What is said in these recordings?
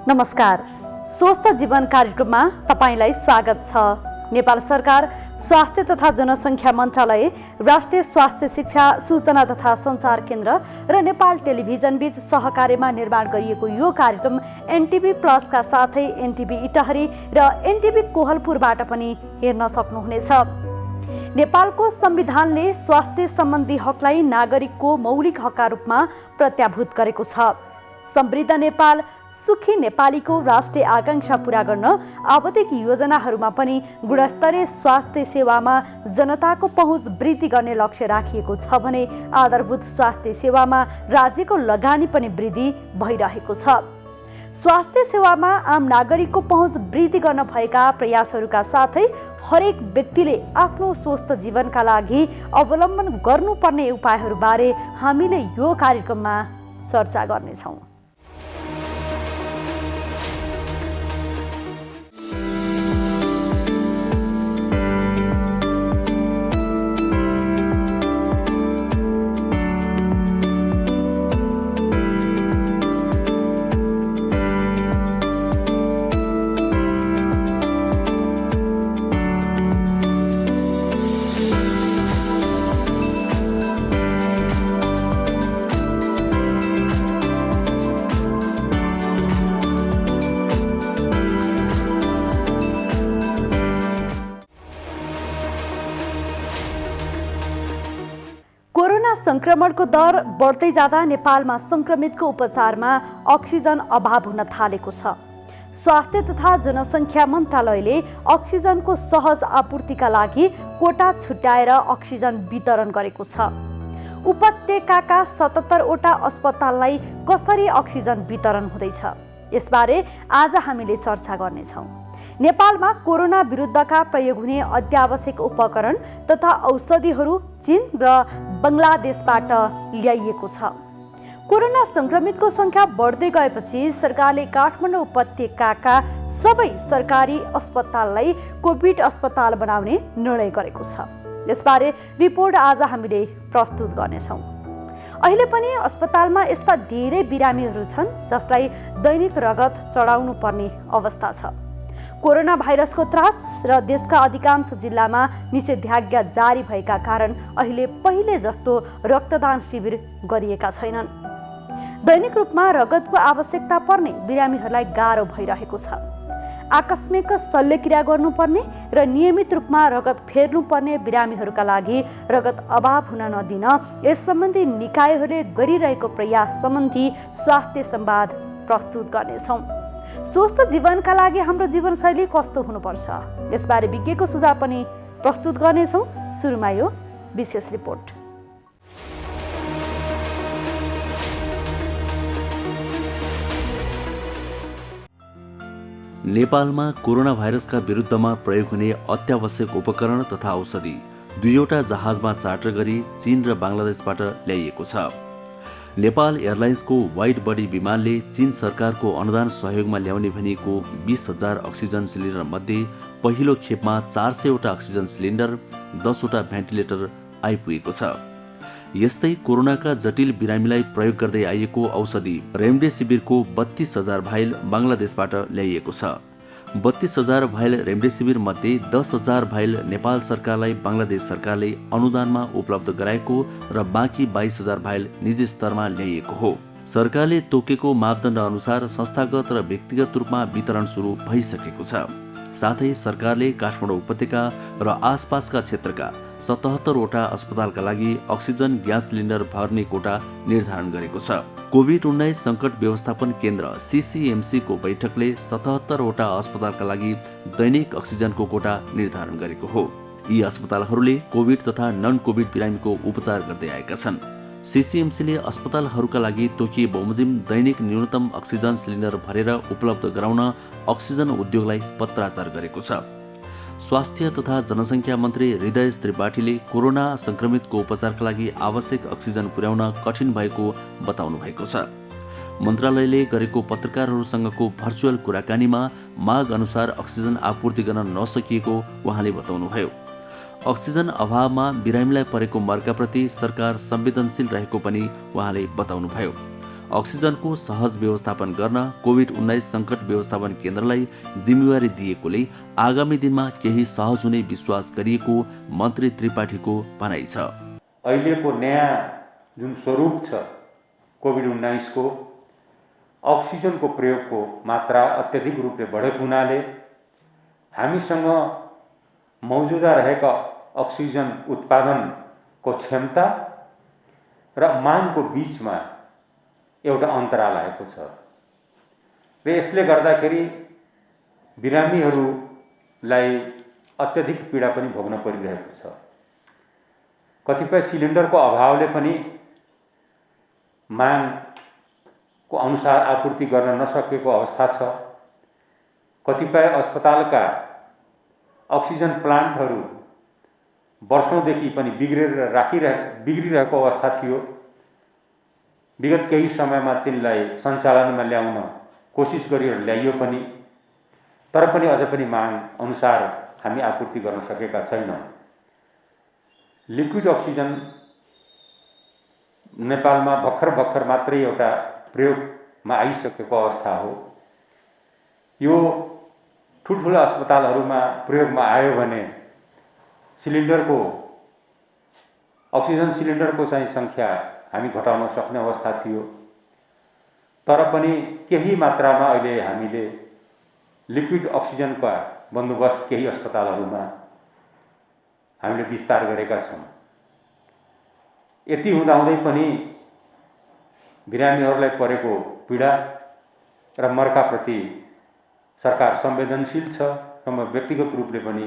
नमस्कार। स्वस्थ जीवन कार्यक्रममा तपाईलाई स्वागत छ। नेपाल सरकार स्वास्थ्य तथा जनसङ्ख्या मन्त्रालय, राष्ट्रिय स्वास्थ्य शिक्षा सूचना तथा सञ्चार केन्द्र र नेपाल टेलिभिजन बीच सहकार्यमा निर्माण गरिएको यो कार्यक्रम एनटिभी प्लसका साथै एनटिभी इटहरी र एनटिभी कोहलपुरबाट पनि हेर्न सक्नुहुनेछ। नेपालको संविधानले स्वास्थ्य सम्बन्धी हकलाई नागरिकको मौलिक हकका रूपमा प्रत्याभूत गरेको छ। समृद्ध नेपाल, सुखी नेपालीको राष्ट्रिय आकांक्षा पूरा गर्न आवधिक योजनाहरूमा पनि गुणस्तरीय स्वास्थ्य सेवामा जनताको पहुँच वृद्धि गर्ने लक्ष्य राखिएको छ भने आधारभूत स्वास्थ्य सेवामा राज्यको लगानी पनि वृद्धि भइरहेको छ। स्वास्थ्य सेवामा आम नागरिकको पहुँच वृद्धि गर्न भएका प्रयासहरूका साथै हरेक व्यक्तिले आफ्नो स्वस्थ जीवनका लागि अवलम्बन गर्नुपर्ने उपायहरूबारे हामीले यो कार्यक्रममा चर्चा गर्नेछौँ। कोरोना संक्रमणको दर बढ्दै जाँदा नेपालमा संक्रमितको उपचारमा अक्सिजन अभाव हुन थालेको छ। स्वास्थ्य तथा जनसङ्ख्या मन्त्रालयले अक्सिजनको सहज आपूर्तिका लागि कोटा छुट्याएर अक्सिजन वितरण गरेको छ। उपत्यकाका 77 वटा अस्पताललाई कसरी अक्सिजन वितरण हुँदैछ, यसबारे आज हामीले चर्चा गर्नेछौँ। नेपालमा कोरोना विरुद्धका प्रयोग हुने अत्यावश्यक उपकरण तथा औषधिहरू चीन र बङ्गलादेशबाट ल्याइएको छ। कोरोना संक्रमितको संख्या बढ्दै गएपछि सरकारले काठमाडौँ उपत्यकाका सबै सरकारी अस्पताललाई कोभिड अस्पताल बनाउने निर्णय गरेको छ। यसबारे रिपोर्ट आज हामीले प्रस्तुत गर्नेछौँ। अहिले पनि अस्पतालमा यस्ता धेरै बिरामीहरू छन् जसलाई दैनिक रगत चढाउनु पर्ने अवस्था छ। कोरोना भाइरसको त्रास र देशका अधिकांश जिल्लामा निषेधाज्ञा जारी भएका कारण अहिले पहिले जस्तो रक्तदान शिविर गरिएका छैनन्। दैनिक रूपमा रगतको आवश्यकता पर्ने बिरामीहरूलाई गाह्रो भइरहेको छ। आकस्मिक शल्यक्रिया गर्नुपर्ने र नियमित रूपमा रगत फेर्नुपर्ने बिरामीहरूका लागि रगत अभाव हुन नदिन यस सम्बन्धी निकायहरूले गरिरहेको प्रयास सम्बन्धी स्वास्थ्य संवाद प्रस्तुत गर्नेछौँ। स्वस्थ जीवनका लागि हाम्रो जीवनशैली कस्तो हुनुपर्छ, यसबारे विज्ञको सुझाव पनि प्रस्तुत गर्नेछौँ। सुरुमा यो विशेष रिपोर्ट। नेपालमा कोरोना भाइरसका विरुद्धमा प्रयोग हुने अत्यावश्यक उपकरण तथा औषधि 2वटा जहाजमा चार्टर गरी चीन र बङ्गलादेशबाट ल्याइएको छ। नेपाल एयरलाइन्सको वाइड बडी विमानले चीन सरकारको अनुदान सहयोगमा ल्याउने भनिएको 20,000 अक्सिजन सिलिन्डर मध्ये पहिलो खेपमा 400 वटा अक्सिजन सिलिन्डर, 10 वटा भेन्टिलेटर आइपुगेको छ। यस्तै कोरोनाका जटिल बिरामीलाई प्रयोग गर्दै आइएको औषधि रेमडेसिभिरको 32,000 भाइल बङ्गलादेशबाट ल्याइएको छ। 32,000 भाइल रेमडेसिभिर मध्ये 10,000 भाइल नेपाल सरकारलाई बङ्गलादेश सरकारले अनुदानमा उपलब्ध गराएको र बाँकी 22,000 भाइल निजी स्तरमा ल्याइएको हो। सरकारले तोकेको मापदण्ड अनुसार संस्थागत र व्यक्तिगत रूपमा वितरण सुरु भइसकेको छ। साथै सरकारले काठमाडौँ उपत्यका र आसपासका क्षेत्रका 77 वटा अस्पतालका लागि अक्सिजन ग्यास सिलिन्डर भर्ने कोटा निर्धारण गरेको छ। कोभिड-19 सङ्कट व्यवस्थापन केन्द्र CCMC को बैठकले 77 वटा अस्पतालका लागि दैनिक अक्सिजनको कोटा निर्धारण गरेको हो। यी अस्पतालहरूले कोभिड तथा नन कोभिड बिरामीको उपचार गर्दै आएका छन्। CCMCले अस्पतालहरूका लागि तोकिए बमोजिम दैनिक न्यूनतम अक्सिजन सिलिन्डर भरेर उपलब्ध गराउन अक्सिजन उद्योगलाई पत्राचार गरेको छ। स्वास्थ्य तथा जनसङ्ख्या मन्त्री हृदय त्रिपाठीले कोरोना संक्रमितको उपचारका लागि आवश्यक अक्सिजन पुर्याउन कठिन भएको बताउनु भएको छ। मन्त्रालयले गरेको पत्रकारहरूसँगको भर्चुअल कुराकानीमा माग अनुसार अक्सिजन आपूर्ति गर्न नसकिएको उहाँले बताउनुभयो। अक्सिजन अभावमा बिरामीलाई परेको मर्काप्रति सरकार संवेदनशील रहेको पनि उहाँले बताउनुभयो। अक्सिजनको सहज व्यवस्थापन गर्न कोभिड-19 सङ्कट व्यवस्थापन केन्द्रलाई जिम्मेवारी दिएकोले आगामी दिनमा केही सहज हुने विश्वास गरिएको मन्त्री त्रिपाठीको भनाइ छ। अहिलेको नयाँ जुन स्वरूप छ कोभिड-19 को अक्सिजनको प्रयोगको मात्रा अत्यधिक रूपले बढेको हुनाले हामीसँग मौजुदा रहेका अक्सिजन उत्पादनको क्षमता र मागको बीचमा एउटा अन्तराल आएको छ र यसले गर्दाखेरि बिरामीहरूलाई अत्यधिक पीडा पनि भोग्न परिरहेको छ। कतिपय सिलिन्डरको अभावले पनि मागको अनुसार आपूर्ति गर्न नसकेको अवस्था छ। कतिपय अस्पतालका अक्सिजन प्लान्टहरू वर्षौंदेखि पनि बिग्रिरहेको अवस्था थियो। विगत केही समयमा तिनलाई सञ्चालनमा ल्याउन कोसिस गरेर ल्याइयो पनि, तर पनि अझ पनि माग अनुसार हामी आपूर्ति गर्न सकेका छैनौँ। लिक्विड अक्सिजन नेपालमा भर्खर मात्रै एउटा प्रयोगमा आइसकेको अवस्था हो। यो ठुल्ठुला अस्पतालहरूमा प्रयोगमा आयो भने अक्सिजन सिलिन्डरको चाहिँ सङ्ख्या हामी घटाउन सक्ने अवस्था थियो। तर पनि केही मात्रामा अहिले हामीले लिक्विड अक्सिजनका बन्दोबस्त केही अस्पतालहरूमा हामीले विस्तार गरेका छौँ। यति हुँदाहुँदै पनि बिरामीहरूलाई परेको पीडा र मर्काप्रति सरकार संवेदनशील छ र म व्यक्तिगत रूपले पनि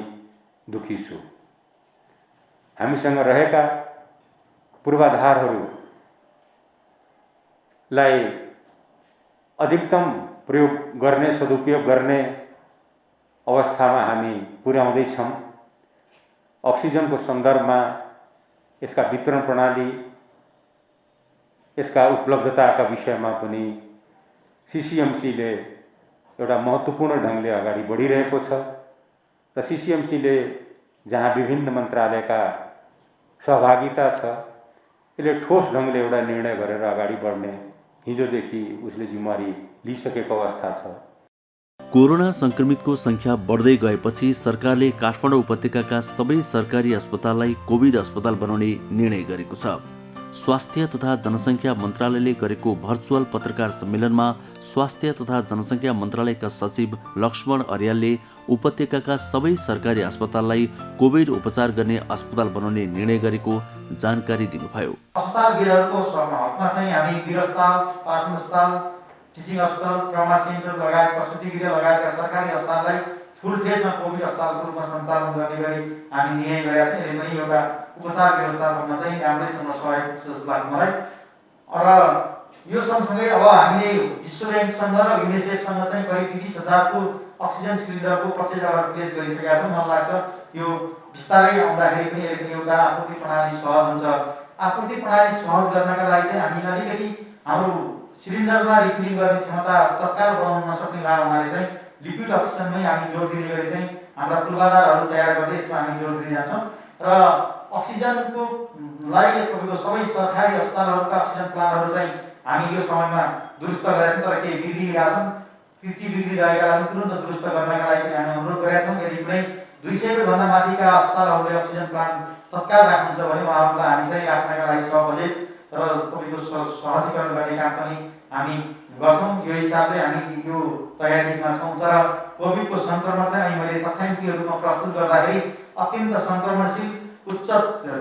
दुखी छु। हामीसँग रहेका पूर्वाधारहरूलाई अधिकतम प्रयोग गर्ने, सदुपयोग गर्ने अवस्थामा हामी पुर्याउँदैछौँ। अक्सिजनको सन्दर्भमा यसका वितरण प्रणाली, यसका उपलब्धताका विषयमा पनि सीसीएमसीले एउटा महत्त्वपूर्ण ढङ्गले अगाडि बढिरहेको छ र सीसीएमसीले जहाँ विभिन्न मन्त्रालयका सहभागिता छ, यसले ठोस ढङ्गले एउटा निर्णय गरेर अगाडि बढ्ने हिजोदेखि उसले जिम्मेवारी लिइसकेको अवस्था छ। कोरोना संक्रमितको संख्या बढ्दै गएपछि सरकारले काठमाडौँ उपत्यकाका सबै सरकारी अस्पताललाई कोभिड अस्पताल बनाउने निर्णय गरेको छ। स्वास्थ्य तथा जनसङ्ख्या मन्त्रालयले गरेको भर्चुअल पत्रकार सम्मेलनमा स्वास्थ्य तथा जनसङ्ख्या मन्त्रालयका सचिव लक्ष्मण अर्यालले उपत्यकाका सबै सरकारी अस्पताललाई कोभिड उपचार गर्ने अस्पताल बनाउने निर्णय गरेको जानकारी दिनुभयो। अस्पताल गिरहरुको हकमा चाहिँ हामी गिरहस्पताल, पाटन अस्पताल, टिचिङ अस्पताल, ट्रमा सेन्टर लगायत प्रसुति गृह लगायतका सरकारी अस्पताललाई फुल फेजमा कोभिड अस्पतालको रूपमा सञ्चालन गर्ने गरी हामी निर्णय गरेका छौँ। यसले पनि एउटा उपचार व्यवस्थापनमा चाहिँ राम्रैसँग सहयोग जस्तो लाग्छ मलाई। र यो सँगसँगै अब हामीले विश्व ब्याङ्कसँग र युनिसेफसँग चाहिँ करिब 20,000 को अक्सिजन सिलिन्डरको पर्चेज अर्डर प्लेस गरिसकेका छौँ। मलाई लाग्छ यो बिस्तारै आउँदाखेरि पनि यसले एउटा आपूर्ति प्रणाली सहज हुन्छ। आपूर्ति प्रणाली सहज गर्नका लागि चाहिँ हामीले अलिकति हाम्रो सिलिन्डरमा रिफिलिङ गर्ने क्षमता तत्काल बनाउन नसक्ने भए हुनाले चाहिँ लिक्विड अक्सिजनमै हामी जोड दिने गरी चाहिँ हाम्रा पूर्वाधारहरू तयार गर्दै यसमा हामी जोड दिँदै जान्छौँ। र अक्सिजनको लागि तपाईँको सबै सरकारी अस्पतालहरूका अक्सिजन प्लान्टहरू चाहिँ हामी यो समयमा दुरुस्त गरेका छौँ। तर केही बिग्रिरहेका छन्, ती बिग्रिरहेकालाई तुरुन्त दुरुस्त गर्नका लागि पनि हामी अनुरोध गरेका छौँ। यदि कुनै 200 भन्दा माथिका अस्पतालहरूले अक्सिजन प्लान्ट तत्काल राख्नुहुन्छ भने उहाँहरूलाई हामी चाहिँ राख्नका लागि बजेट र तपाईँको सहजीकरण गर्ने काम पनि हामी गर्छौँ। यो हिसाबले हामी यो तयारीमा छौँ। तर कोभिडको सङ्क्रमण चाहिँ मैले तथ्याङ्कीय रूपमा प्रस्तुत गर्दाखेरि अत्यन्त सङ्क्रमणशील, उच्च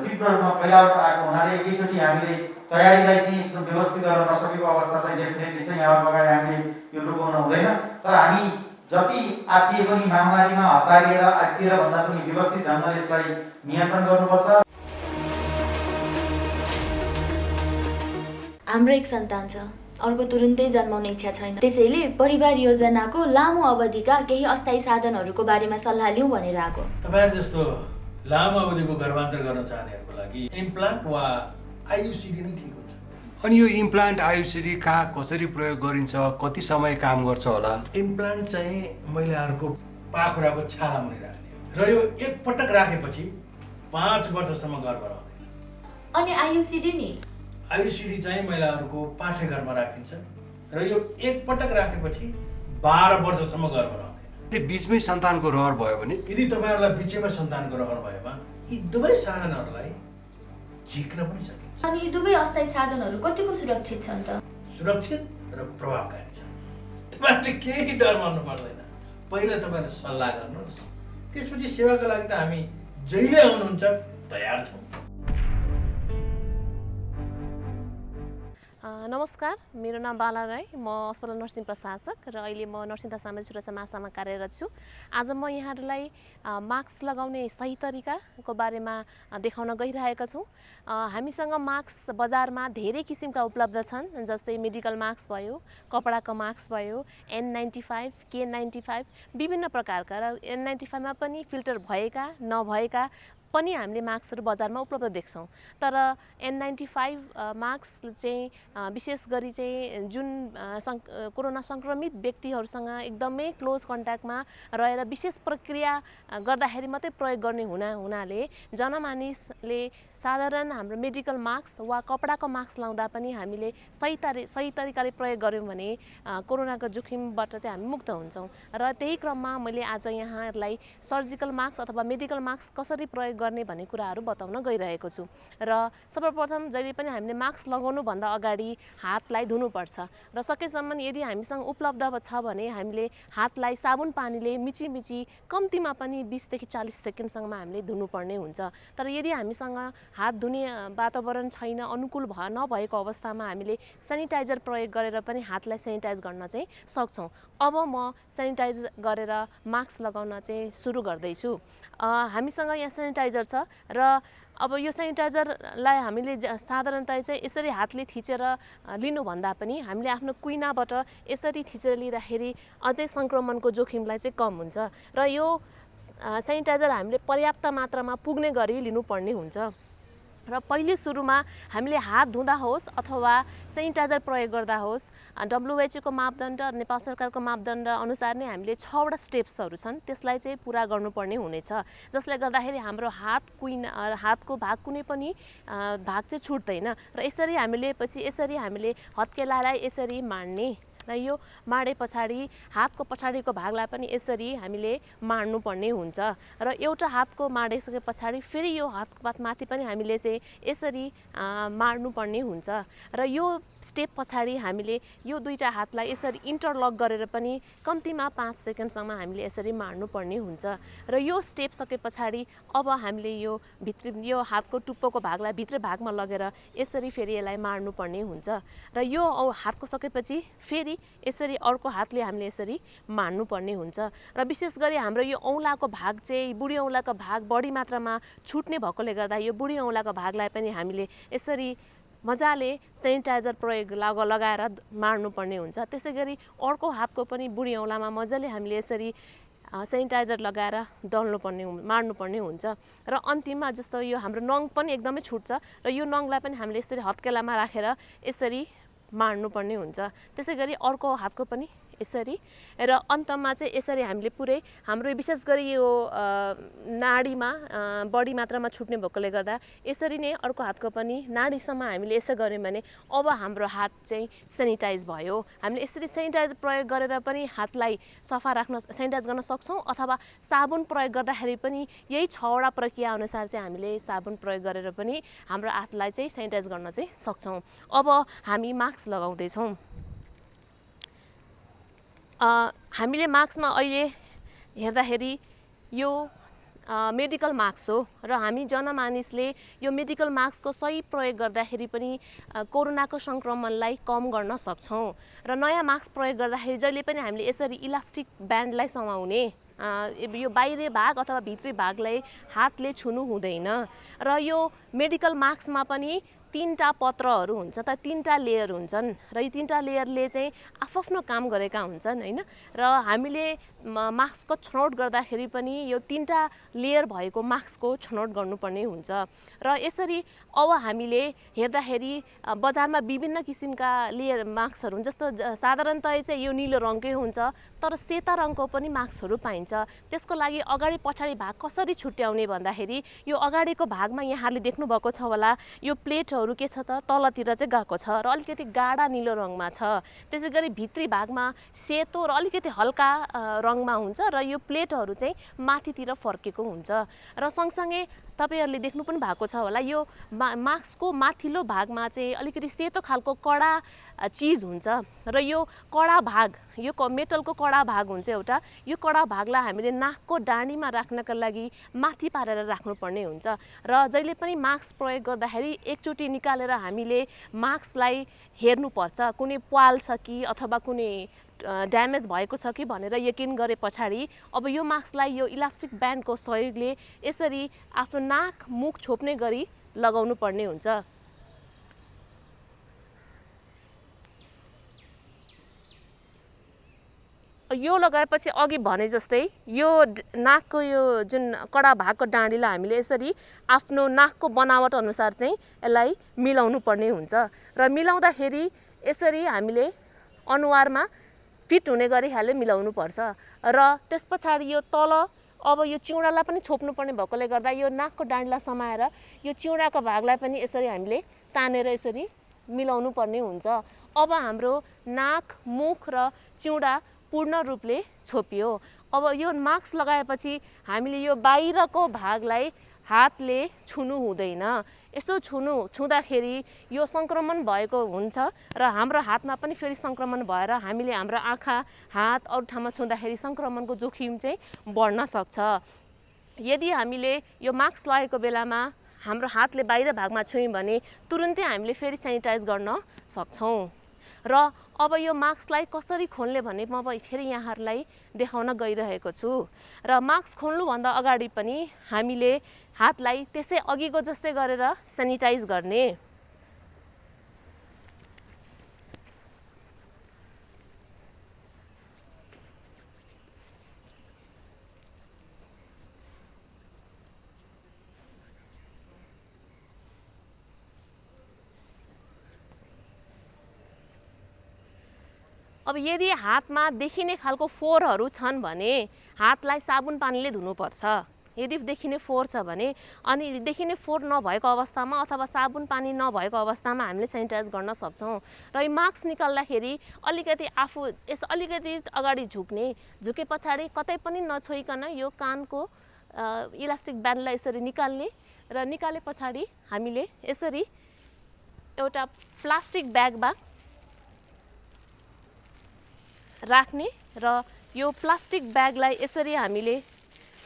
तीव्र रूपमा फैलावट आएको हुनाले एकैचोटि हामीले तयारीलाई चाहिँ एकदम व्यवस्थित गर्न नसकेको अवस्था चाहिँ डेफिनेटली चाहिँ यहाँ अगाडि हामीले यो लुकाउन हुँदैन। तर हामी जति आत्तिए पनि महामारीमा हतारिएर आत्तिएर भन्दा पनि व्यवस्थित ढङ्गले यसलाई नियन्त्रण गर्नुपर्छ। हाम्रो एक सन्तान छ, अर्को तुरुन्तै जन्माउने इच्छा छैन। त्यसैले परिवार योजनाको लामो अवधिका केही अस्थायी साधनहरूको बारेमा सल्लाह लिउँ भनेर आएको। तपाईहरु जस्तो लामो अवधिको गर्भान्तर गर्न चाहनेहरूको लागि इम्प्लान्ट वा आयुसिडी नै ठिक हुन्छ। अनि यो इम्प्लान्ट आयुसिडी कहाँ कसरी प्रयोग गरिन्छ, कति समय काम गर्छ होला? इम्प्लान्ट चाहिँ महिलाहरूको पाखुराको छाला मुनि राख्ने हो र यो एक पटक राखेपछि 5 वर्षसम्म गर्भ रहँदैन। अनि आयुसिडी नि? आयुसिडी चाहिँ महिलाहरूको पाठ्यघरमा राखिन्छ र यो एकपटक राखेपछि 12 वर्षसम्म गर्भ रहँदैन। बिचमै सन्तानको रहर भयो भने यदि तपाईँहरूलाई बिचैमा सन्तानको रहर भएमा यी दुवै साधनहरूलाई झिक्न पनि सकिन्छ। अनि यी दुवै अस्थायी साधनहरू कतिको सुरक्षित छन् त? सुरक्षित र प्रभावकारी छन्। तपाईँहरूले केही डर मान्नु पर्दैन। पहिला तपाईँहरूले सल्लाह गर्नुहोस्, त्यसपछि सेवाको लागि त हामी जहिले आउनुहुन्छ तयार छौँ। नमस्कार, मेरो नाम बाला राई, म अस्पताल नर्सिङ प्रशासक र अहिले म नर्सिङ तथा सामाजिक सुरक्षा महाशाखामा कार्यरत छु। आज म यहाँहरूलाई मास्क लगाउने सही तरिकाको बारेमा देखाउन गइरहेका छौँ। हामीसँग मास्क बजारमा धेरै किसिमका उपलब्ध छन्, जस्तै मेडिकल मास्क भयो, कपडाको मास्क भयो, N95, K95 विभिन्न प्रकारका, र N95 मा पनि फिल्टर भएका नभएका पनि हामीले मास्कहरू बजारमा उपलब्ध देख्छौँ। तर N95 मास्क चाहिँ विशेष गरी चाहिँ जुन कोरोना सङ्क्रमित व्यक्तिहरूसँग एकदमै क्लोज कन्ट्याक्टमा रहेर विशेष प्रक्रिया गर्दाखेरि मात्रै प्रयोग गर्ने हुनाले जनमानिसले साधारण हाम्रो मेडिकल मास्क वा कपडाको मास्क लाउँदा पनि हामीले सही तरिकाले प्रयोग गऱ्यौँ भने कोरोनाको जोखिमबाट चाहिँ हामी मुक्त हुन्छौँ। र त्यही क्रममा मैले आज यहाँहरूलाई सर्जिकल मास्क अथवा मेडिकल मास्क कसरी प्रयोग गर्ने भन्ने कुराहरू बताउन गइरहेको छु। र सर्वप्रथम जहिले पनि हामीले मास्क लगाउनुभन्दा अगाडि हातलाई धुनुपर्छ र सकेसम्म यदि हामीसँग उपलब्ध छ भने हामीले हातलाई साबुन पानीले मिची कम्तीमा पनि 20 देखि 40 सेकेन्डसम्म हामीले धुनुपर्ने हुन्छ। तर यदि हामीसँग हात धुने वातावरण छैन, अनुकूल नभएको अवस्थामा हामीले सेनिटाइजर प्रयोग गरेर पनि हातलाई सेनिटाइज गर्न चाहिँ सक्छौँ। अब म सेनिटाइज गरेर मास्क लगाउन चाहिँ सुरु गर्दैछु। हामीसँग यहाँ सेनिटाइजर छ र अब यो सेनिटाइजरलाई हामीले साधारणतया चाहिँ यसरी हातले थिचेर लिनुभन्दा पनि हामीले आफ्नो कुइनाबाट यसरी थिचेर लिँदाखेरि अझै सङ्क्रमणको जोखिमलाई चाहिँ कम हुन्छ। र यो सेनिटाइजर हामीले पर्याप्त मात्रामा पुग्ने गरी लिनुपर्ने हुन्छ। र पहिले सुरुमा हामीले हात धुँदा होस् अथवा सेनिटाइजर प्रयोग गर्दा होस्, WHO को मापदण्ड र नेपाल सरकारको मापदण्ड अनुसार नै हामीले 6 वटा स्टेप्सहरू छन्, त्यसलाई चाहिँ पुरा गर्नुपर्ने हुनेछ, जसले गर्दाखेरि हाम्रो हातको भाग कुनै पनि भाग चाहिँ छुट्दैन। र यसरी हामीले हत्केलालाई यसरी माड्ने र यो माडे पछाडि हातको पछाडिको भागलाई पनि यसरी हामीले माड्नुपर्ने हुन्छ। र एउटा हातको माडिसके पछाडि फेरि यो हातको माथि पनि हामीले चाहिँ यसरी माड्नुपर्ने हुन्छ। र यो स्टेप पछाडि हामीले यो दुईटा हातलाई यसरी इन्टरलक गरेर पनि कम्तीमा 5 सेकेन्डसम्म हामीले यसरी माड्नुपर्ने हुन्छ। र यो स्टेप सके पछाडि अब हामीले यो हातको टुप्पोको भागलाई भित्र भागमा लगेर यसरी फेरि यसलाई माड्नुपर्ने हुन्छ। र यो हातको सकेपछि फेरि यसरी अर्को हातले हामीले यसरी माड्नुपर्ने हुन्छ। र विशेष गरी हाम्रो यो औँलाको भाग चाहिँ बुढी औँलाको भाग बढी मात्रामा छुट्ने भएकोले गर्दा यो बुढी औँलाको भागलाई पनि हामीले यसरी मजाले सेनिटाइजर प्रयोग लगाएर माड्नुपर्ने हुन्छ। त्यसै गरी अर्को हातको पनि बुढी औँलामा मजाले हामीले यसरी सेनिटाइजर लगाएर माड्नुपर्ने हुन्छ। र अन्तिममा जस्तो यो हाम्रो नङ पनि एकदमै छुट्छ र यो नङलाई पनि हामीले यसरी हत्केलामा राखेर यसरी माड्नुपर्ने हुन्छ। त्यसै गरी अर्को हातको पनि यसरी, र अन्तमा चाहिँ यसरी हामीले पुरै हाम्रो विशेष गरी यो नाडीमा बढी मात्रामा छुट्ने भएकोले गर्दा यसरी नै अर्को हातको पनि नाडीसम्म हामीले यसो गऱ्यौँ भने अब हाम्रो हात चाहिँ सेनिटाइज भयो। हामीले यसरी सेनिटाइज प्रयोग गरेर पनि हातलाई सफा सेनिटाइज गर्न सक्छौँ, अथवा साबुन प्रयोग गर्दाखेरि पनि यही 6 वटा प्रक्रिया अनुसार चाहिँ हामीले साबुन प्रयोग गरेर पनि हाम्रो हातलाई चाहिँ सेनिटाइज गर्न चाहिँ सक्छौँ। अब हामी मास्क लगाउँदैछौँ। हामीले मास्कमा अहिले हेर्दाखेरि यो मेडिकल मास्क हो र हामी जनमानिसले यो मेडिकल मास्कको सही प्रयोग गर्दाखेरि पनि कोरोनाको सङ्क्रमणलाई कम गर्न सक्छौँ। र नयाँ मास्क प्रयोग गर्दाखेरि जहिले पनि हामीले यसरी इलास्टिक ब्यान्डलाई समाउने, यो बाहिरी भाग अथवा भित्री भागलाई हातले छुनु हुँदैन। र यो मेडिकल मास्कमा पनि 3टा पत्रहरू हुन्छ, त 3टा लेयर हुन्छन् र यो 3टा लेयरले चाहिँ आफ्नो काम गरेका हुन्छन् हैन। र हामीले मास्कको छनौट गर्दाखेरि पनि यो 3टा लेयर भएको मास्कको छनौट गर्नुपर्ने हुन्छ र यसरी अब हामीले हेर्दाखेरि बजारमा विभिन्न किसिमका लेयर मास्कहरू हुन्छ। जस्तो साधारणतया चाहिँ यो नीलो रङकै हुन्छ, तर सेता रङको पनि मास्कहरू पाइन्छ। त्यसको लागि अगाडि पछाडि भाग कसरी छुट्याउने भन्दाखेरि यो अगाडिको भागमा यहाँहरूले देख्नुभएको छ होला, यो प्लेटहरू के छ त तलतिर चाहिँ गएको छ र अलिकति गाढा नीलो रङमा छ। त्यसै गरी भित्री भागमा सेतो र अलिकति हल्का रङमा हुन्छ र यो प्लेटहरू चाहिँ माथितिर फर्केको हुन्छ। र सँगसँगै तपाईहरुले देख्नु पनि भएको छ होला, यो मास्कको माथिल्लो भागमा चाहिँ अलिकति सेतो खालको कडा चीज हुन्छ र यो कडा भाग, यो मेटलको कडा भाग हुन्छ एउटा, यो कडा भागलाई हामीले नाकको डाँडीमा राख्नका लागि माथि पारेर राख्नुपर्ने हुन्छ। र जहिले पनि मास्क प्रयोग गर्दाखेरि एकचोटि निकालेर हामीले मास्कलाई हेर्नुपर्छ, कुनै प्वाल छ कि अथवा कुनै ड्यामेज भएको छ कि भनेर यकिन गरे पछाडि अब यो मास्कलाई यो इलास्टिक ब्यान्डको सहयोगले यसरी आफ्नो नाक मुख छोप्ने गरी लगाउनु पर्ने हुन्छ। यो लगाएपछि अघि भने जस्तै यो नाकको यो जुन कडा भागको डाँडीलाई हामीले यसरी आफ्नो नाकको बनावट अनुसार चाहिँ यसलाई मिलाउनु पर्ने हुन्छ र मिलाउँदाखेरि यसरी हामीले अनुहारमा फिट हुने गरी हाले मिलाउनु पर्छ। र त्यस पछाडि यो तल अब यो चिउडालाई पनि छोप्नु पर्ने भएकोले गर्दा यो नाकको डाँडीलाई समाएर यो चिउडाको भागलाई पनि यसरी हामीले तानेर यसरी मिलाउनु पर्ने हुन्छ। अब हाम्रो नाक, मुख र चिउडा पूर्ण रूपले छोपियो। अब यो मास्क लगाएपछि हामीले यो बाहिरको भागलाई हातले छुनु हुँदैन। यसो छुँदाखेरि यो संक्रमण भएको हुन्छ र हाम्रो हातमा पनि फेरि संक्रमण भएर हामीले हाम्रो आँखा, हात अरू ठाउँमा छुँदाखेरि संक्रमणको जोखिम चाहिँ बढ्न सक्छ। यदि हामीले यो मास्क लगाएको बेलामा हाम्रो हातले बाहिर भागमा छुयौँ भने तुरुन्तै हामीले फेरि सेनिटाइज गर्न सक्छौँ। र अब यो मास्कलाई कसरी खोल्ने भन्ने म फेरि यहाँहरूलाई देखाउन गइरहेको छु। र मास्क खोल्नुभन्दा अगाडि पनि हामीले हातलाई त्यसै अघिको जस्तै गरेर सेनिटाइज गर्ने। अब यदि हातमा देखिने खालको फोहोरहरू छन् भने हातलाई साबुन पानीले धुनुपर्छ। यदि देखिने फोहोर छ भने, अनि देखिने फोहोर नभएको अवस्थामा अथवा साबुन पानी नभएको अवस्थामा हामीले सेनिटाइज गर्न सक्छौँ। र यो मास्क निकाल्दाखेरि अलिकति आफू यस अलिकति अगाडि झुके पछाडि कतै पनि नछोइकन यो कानको इलास्टिक ब्यान्डलाई यसरी निकाल्ने र निकाले पछाडि हामीले यसरी एउटा प्लास्टिक ब्यागमा राख्ने र यो प्लास्टिक ब्यागलाई यसरी हामीले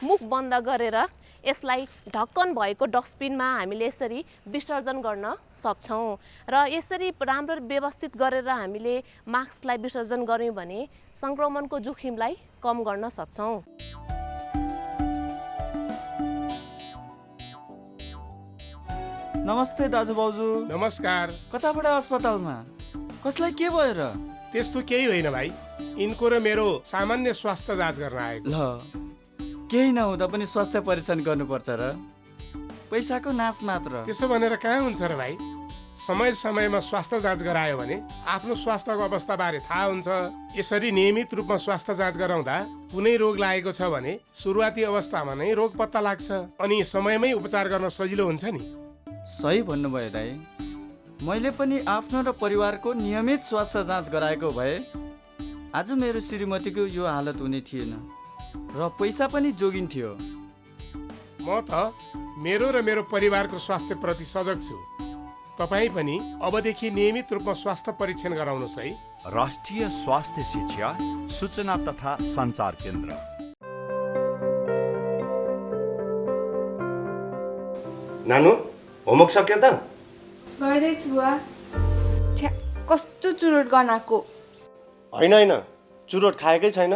मुख बन्द गरेर यसलाई ढक्कन भएको डस्टबिनमा हामीले यसरी विसर्जन गर्न सक्छौँ। र यसरी राम्रो व्यवस्थित गरेर हामीले मास्कलाई विसर्जन गर्यौँ भने संक्रमणको जोखिमलाई कम गर्न सक्छौँ। नमस्ते दाजु भाउजू। नमस्कार। कताबाट अस्पतालमा? कसलाई के भयो र? त्यस्तो केही होइन भाइ, यिनको र मेरो सामान्य स्वास्थ्य जाँच गर्न आएको। ल, केही नहुँदा पनि स्वास्थ्य परीक्षण गर्नुपर्छ र? पैसाको नाश मात्र। त्यसो भनेर कहाँ हुन्छ र भाइ? समय समयमा स्वास्थ्य जाँच गरायो भने आफ्नो स्वास्थ्यको अवस्थाबारे थाहा हुन्छ। यसरी नियमित रूपमा स्वास्थ्य जाँच गराउँदा कुनै रोग लागेको छ भने सुरुवाती अवस्थामा नै रोग पत्ता लाग्छ अनि समयमै उपचार गर्न सजिलो हुन्छ नि। सही भन्नुभयो दाइ। मैले पनि आफ्नो र परिवारको नियमित स्वास्थ्य जाँच गराएको भए आज मेरो श्रीमतीको यो हालत हुने थिएन र पैसा पनि जोगिन्थ्यो। म त मेरो र मेरो परिवारको स्वास्थ्य प्रति सजग छु। तपाईँ पनि अबदेखि नियमित रूपमा स्वास्थ्य परीक्षण गराउनुहोस् है। राष्ट्रिय स्वास्थ्य शिक्षा सूचना तथा सञ्चार केन्द्र। नानु, होमवर्क सक्यो त? गर्दैछु बुवा। कस्तो चुरोट गनाएको। होइन, चुरोट खाएकै छैन।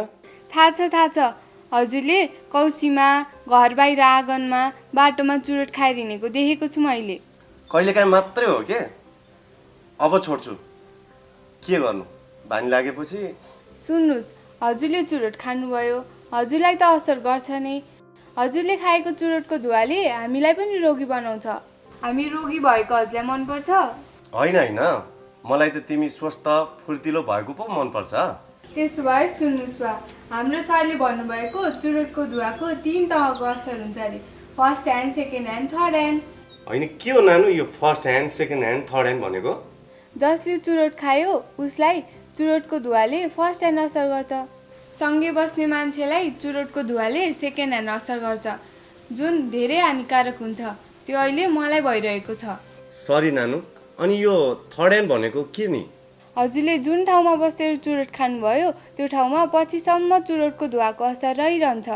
थाहा छ। हजुरले कौसीमा, घर बाहिर आँगनमा, बाटोमा चुरोट खाएर हिँडेको देखेको छु मैले। कहिलेकाहीँ मात्रै हो के? अब छोड्छु। के गर्नु, बानी लागेपछि। सुन्नुहोस्, हजुरले चुरोट खानुभयो, हजुरलाई त असर गर्छ नै। हजुरले खाएको चुरोटको धुवाले हामीलाई पनि रोगी बनाउँछ। हामी रोगी भएको हजुरलाई मनपर्छ? होइन होइन, मलाई त तिमी स्वस्थ फुर्तिलो भएको पो मनपर्छ। त्यसो भए सुन्नुहोस् बा, हाम्रो सरले भन्नुभएको चुरोटको धुवाको 3 तहको असर हुन्छ अरे, first hand, second hand, third hand. होइन के हो नानु यो first hand second hand third hand भनेको? जसले चुरोट खायो उसलाई चुरोटको धुवाले फर्स्ट ह्यान्ड असर गर्छ, सँगै बस्ने मान्छेलाई चुरोटको धुवाले सेकेन्ड ह्यान्ड असर गर्छ, जुन धेरै हानिकारक हुन्छ। त्यो अहिले मलाई भइरहेको छ। सरी नानु, अनि यो थर्ड ह्यान्ड भनेको के नि? हजुरले जुन ठाउँमा बसेर चुरोट खानुभयो त्यो ठाउँमा पछिसम्म चुरोटको धुवाको असर रहिरहन्छ।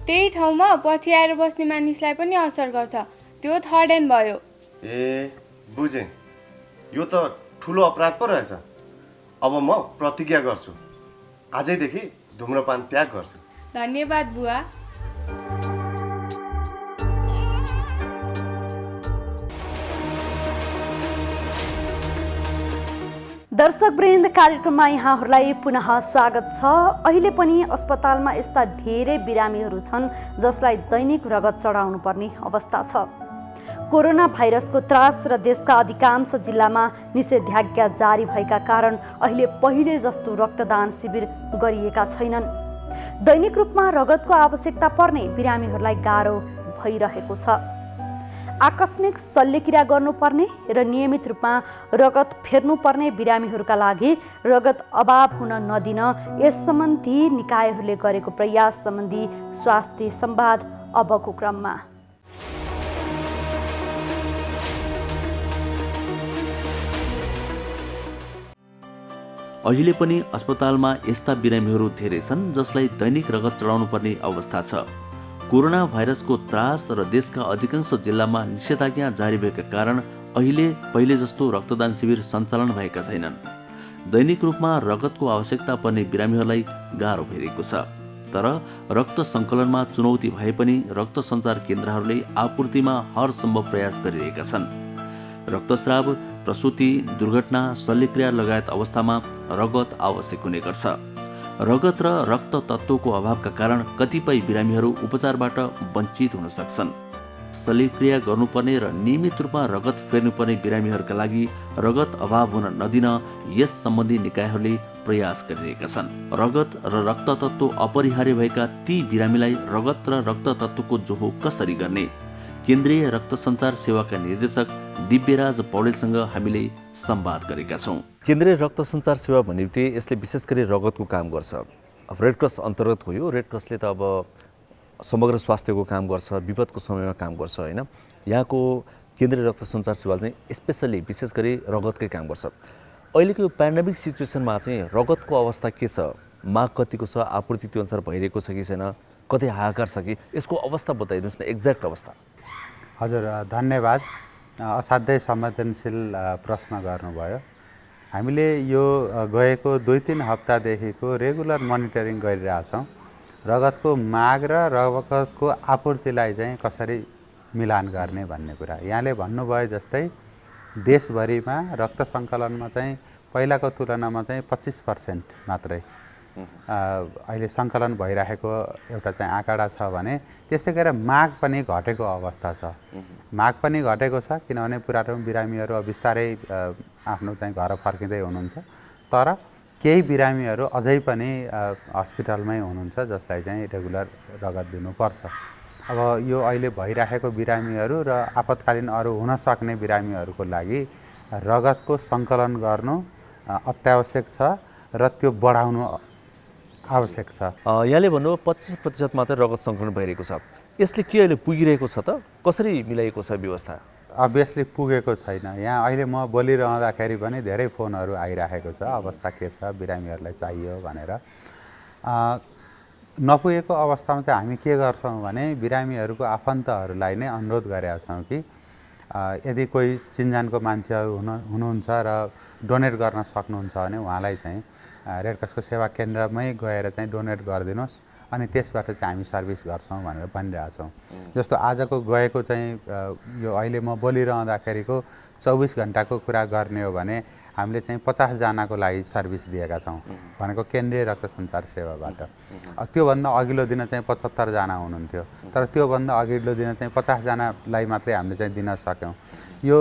त्यही ठाउँमा पछि आएर बस्ने मानिसलाई पनि असर गर्छ, त्यो थर्ड ह्यान्ड भयो। ए बुझेँ, यो त ठुलो अपराध पो रहेछ। अब म प्रतिज्ञा गर्छु, आजैदेखि धुम्रपान त्याग गर्छु। धन्यवाद बुवा। दर्शकवृन्द, कार्यक्रममा यहाँहरूलाई पुनः स्वागत छ। अहिले पनि अस्पतालमा यस्ता धेरै बिरामीहरू छन् जसलाई दैनिक रगत चढाउनु पर्ने अवस्था छ। कोरोना भाइरसको त्रास र देशका अधिकांश जिल्लामा निषेधाज्ञा जारी भएका कारण अहिले पहिले जस्तो रक्तदान शिविर गरिएका छैनन्। दैनिक रूपमा रगतको आवश्यकता पर्ने बिरामीहरूलाई गाह्रो भइरहेको छ। आकस्मिक शल्यक्रिया गर्नुपर्ने र नियमित रूपमा रगत फेर्नुपर्ने बिरामीहरूका लागि रगत अभाव हुन नदिन यस सम्बन्धी निकायहरूले गरेको प्रयास सम्बन्धी स्वास्थ्य संवाद अबको क्रममा। अहिले पनि अस्पतालमा यस्ता बिरामीहरू धेरै छन् जसलाई दैनिक रगत चढाउनु पर्ने अवस्था छ। कोरोना भाइरसको त्रास र देशका अधिकांश जिल्लामा निषेधाज्ञा जारी भएका कारण अहिले पहिले जस्तो रक्तदान शिविर सञ्चालन भएका छैनन्। दैनिक रूपमा रगतको आवश्यकता पर्ने बिरामीहरूलाई गाह्रो भइरहेको छ। तर रक्त सङ्कलनमा चुनौती भए पनि रक्त सञ्चार केन्द्रहरूले आपूर्तिमा हर सम्भव प्रयास गरिरहेका छन्। रक्तस्राव, प्रसुति, दुर्घटना, शल्यक्रिया लगायत अवस्थामा रगत आवश्यक हुने गर्छ। रगत र रक्त तत्त्वको अभावका कारण कतिपय बिरामीहरू उपचारबाट वञ्चित हुन सक्छन्। शल्यक्रिया गर्नुपर्ने र नियमित रूपमा रगत फेर्नुपर्ने बिरामीहरूका लागि रगत अभाव हुन नदिन यस सम्बन्धी निकायहरूले प्रयास गरिरहेका छन्। रगत र रक्त तत्त्व अपरिहार्य भएका ती बिरामीलाई रगत र रक्त तत्त्वको जोहो कसरी गर्ने? केन्द्रीय रक्त सञ्चार सेवाका निर्देशक दिव्यराज पौडेलसँग हामीले संवाद गरेका छौँ। केन्द्रीय रक्त सञ्चार सेवा भनेपछि यसले विशेष गरी रगतको काम गर्छ। अब रेडक्रस अन्तर्गत हो यो। रेडक्रसले त अब समग्र स्वास्थ्यको काम गर्छ, विपदको समयमा काम गर्छ होइन। यहाँको केन्द्रीय रक्त सञ्चार सेवाले चाहिँ स्पेसल्ली विशेष गरी रगतकै काम गर्छ। अहिलेको यो पेन्डेमिक सिचुएसनमा चाहिँ रगतको अवस्था के छ, माग कतिको छ, आपूर्ति त्यो अनुसार भइरहेको छ कि छैन, कतै हाहाकार छ कि, यसको अवस्था बताइदिनुहोस् न, एक्ज्याक्ट अवस्था। हजुर धन्यवाद, असाध्यै संवेदनशील प्रश्न गर्नुभयो। हामीले यो गएको 2-3 हप्तादेखिको रेगुलर मोनिटरिङ गरिरहेछौँ। रगतको माग र रगतको आपूर्तिलाई चाहिँ कसरी मिलान गर्ने भन्ने कुरा। यहाँले भन्नुभयो जस्तै देशभरिमा रक्त सङ्कलनमा चाहिँ पहिलाको तुलनामा चाहिँ 25% मात्रै अहिले सङ्कलन भइरहेको एउटा चाहिँ आँकडा छ भने त्यसै गरेर माग पनि घटेको अवस्था छ। माग पनि घटेको छ किनभने पुरानो बिरामीहरू अब बिस्तारै आफ्नो चाहिँ घर फर्किँदै हुनुहुन्छ, तर केही बिरामीहरू अझै पनि हस्पिटलमै हुनुहुन्छ जसलाई चाहिँ रेगुलर रगत दिनुपर्छ। अब यो अहिले भइरहेको बिरामीहरू र आपतकालीन अरू हुन सक्ने बिरामीहरूको लागि रगतको सङ्कलन गर्नु अत्यावश्यक छ र त्यो बढाउनु आवश्यक छ। यहाँले भन्नुभयो 25% मात्रै रगत सङ्कलन भइरहेको छ। यसले के अहिले पुगिरहेको छ त? कसरी मिलाइएको छ व्यवस्था? अभियसली पुगेको छैन। यहाँ अहिले म बोलिरहँदाखेरि पनि धेरै फोनहरू आइरहेको छ, अवस्था के छ, बिरामीहरूलाई चाहियो भनेर। नपुगेको अवस्थामा चाहिँ हामी के गर्छौँ भने बिरामीहरूको आफन्तहरूलाई नै अनुरोध गरेका छौँ कि यदि कोही चिन्जानको मान्छेहरू हुनुहुन्छ र डोनेट गर्न सक्नुहुन्छ भने उहाँलाई चाहिँ रेड क्रसको सेवा केन्द्रमै गएर चाहिँ डोनेट गरिदिनुहोस् अनि त्यसबाट चाहिँ हामी सर्भिस गर्छौँ भनेर भनिरहेछौँ। जस्तो आजको गएको चाहिँ यो अहिले म बोलिरहँदाखेरिको 24 घन्टाको कुरा गर्ने हो भने हामीले चाहिँ 50 जनाको लागि सर्भिस दिएका छौँ भनेको केन्द्रीय रक्त सञ्चार सेवाबाट। त्योभन्दा अघिल्लो दिन चाहिँ 75 जना हुनुहुन्थ्यो, तर त्योभन्दा अघिल्लो दिन चाहिँ 50 जनालाई मात्रै हामीले चाहिँ दिन सक्यौँ। यो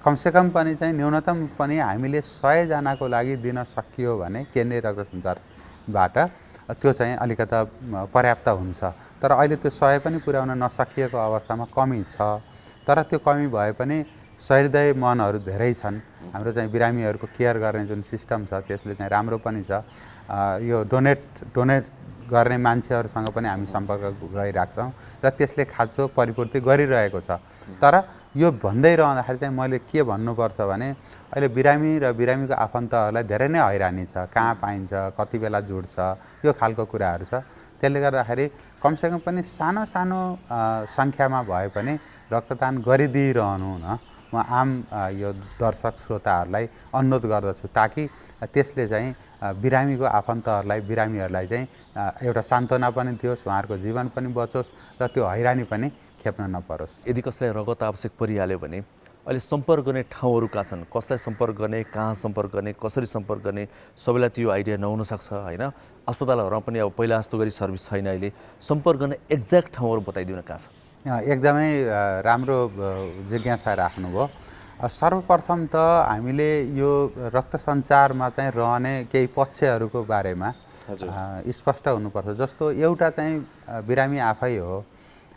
कमसेकम पनि चाहिँ न्यूनतम पनि हामीले 100 जनाको लागि दिन सकियो भने केन्द्रीय रक्त सञ्चारबाट त्यो चाहिँ अलिकता पर्याप्त हुन्छ। तर अहिले त्यो 100 पनि पुर्याउन नसकिएको अवस्थामा कमी छ। तर त्यो कमी भए पनि सहृदय मनहरू धेरै छन्। हाम्रो चाहिँ बिरामीहरूको केयर गर्ने जुन सिस्टम छ त्यसले चाहिँ राम्रो पनि छ। यो डोनेट गर्ने मान्छेहरूसँग पनि हामी सम्पर्क गरिराख्छौँ र त्यसले खाँचो परिपूर्ति गरिरहेको छ। तर यो भन्दै रहँदाखेरि चाहिँ मैले के भन्नुपर्छ भने अहिले बिरामी र बिरामीको आफन्तहरूलाई धेरै नै हैरानी छ। कहाँ पाइन्छ, कति बेला जुड्छ, यो खालको कुराहरू छ। त्यसले गर्दाखेरि कमसेकम पनि सानो सानो सङ्ख्यामा भए पनि रक्तदान गरिदिइरहनु न म आम यो दर्शक श्रोताहरूलाई अनुरोध गर्दछु, ताकि त्यसले चाहिँ बिरामीको आफन्तहरूलाई बिरामीहरूलाई चाहिँ एउटा सान्त्वना पनि दियोस्, उहाँहरूको जीवन पनि बचोस् र त्यो हैरानी पनि खेप्न नपरोस्। यदि कसैलाई रगत आवश्यक परिहाल्यो भने अहिले सम्पर्क गर्ने ठाउँहरू कहाँ छन्, कसलाई सम्पर्क गर्ने, कहाँ सम्पर्क गर्ने, कसरी सम्पर्क गर्ने, सबैलाई त्यो आइडिया नहुनसक्छ होइन। अस्पतालहरूमा पनि अब पहिला जस्तो गरी सर्भिस छैन। अहिले सम्पर्क गर्ने एक्ज्याक्ट ठाउँहरू बताइदिनु कहाँ छ? एकदमै राम्रो जिज्ञासा राख्नुभयो। सर्वप्रथम त हामीले यो रक्त सञ्चारमा चाहिँ रहने केही पक्षहरूको बारेमा स्पष्ट हुनुपर्छ। जस्तो एउटा चाहिँ बिरामी आफै हो,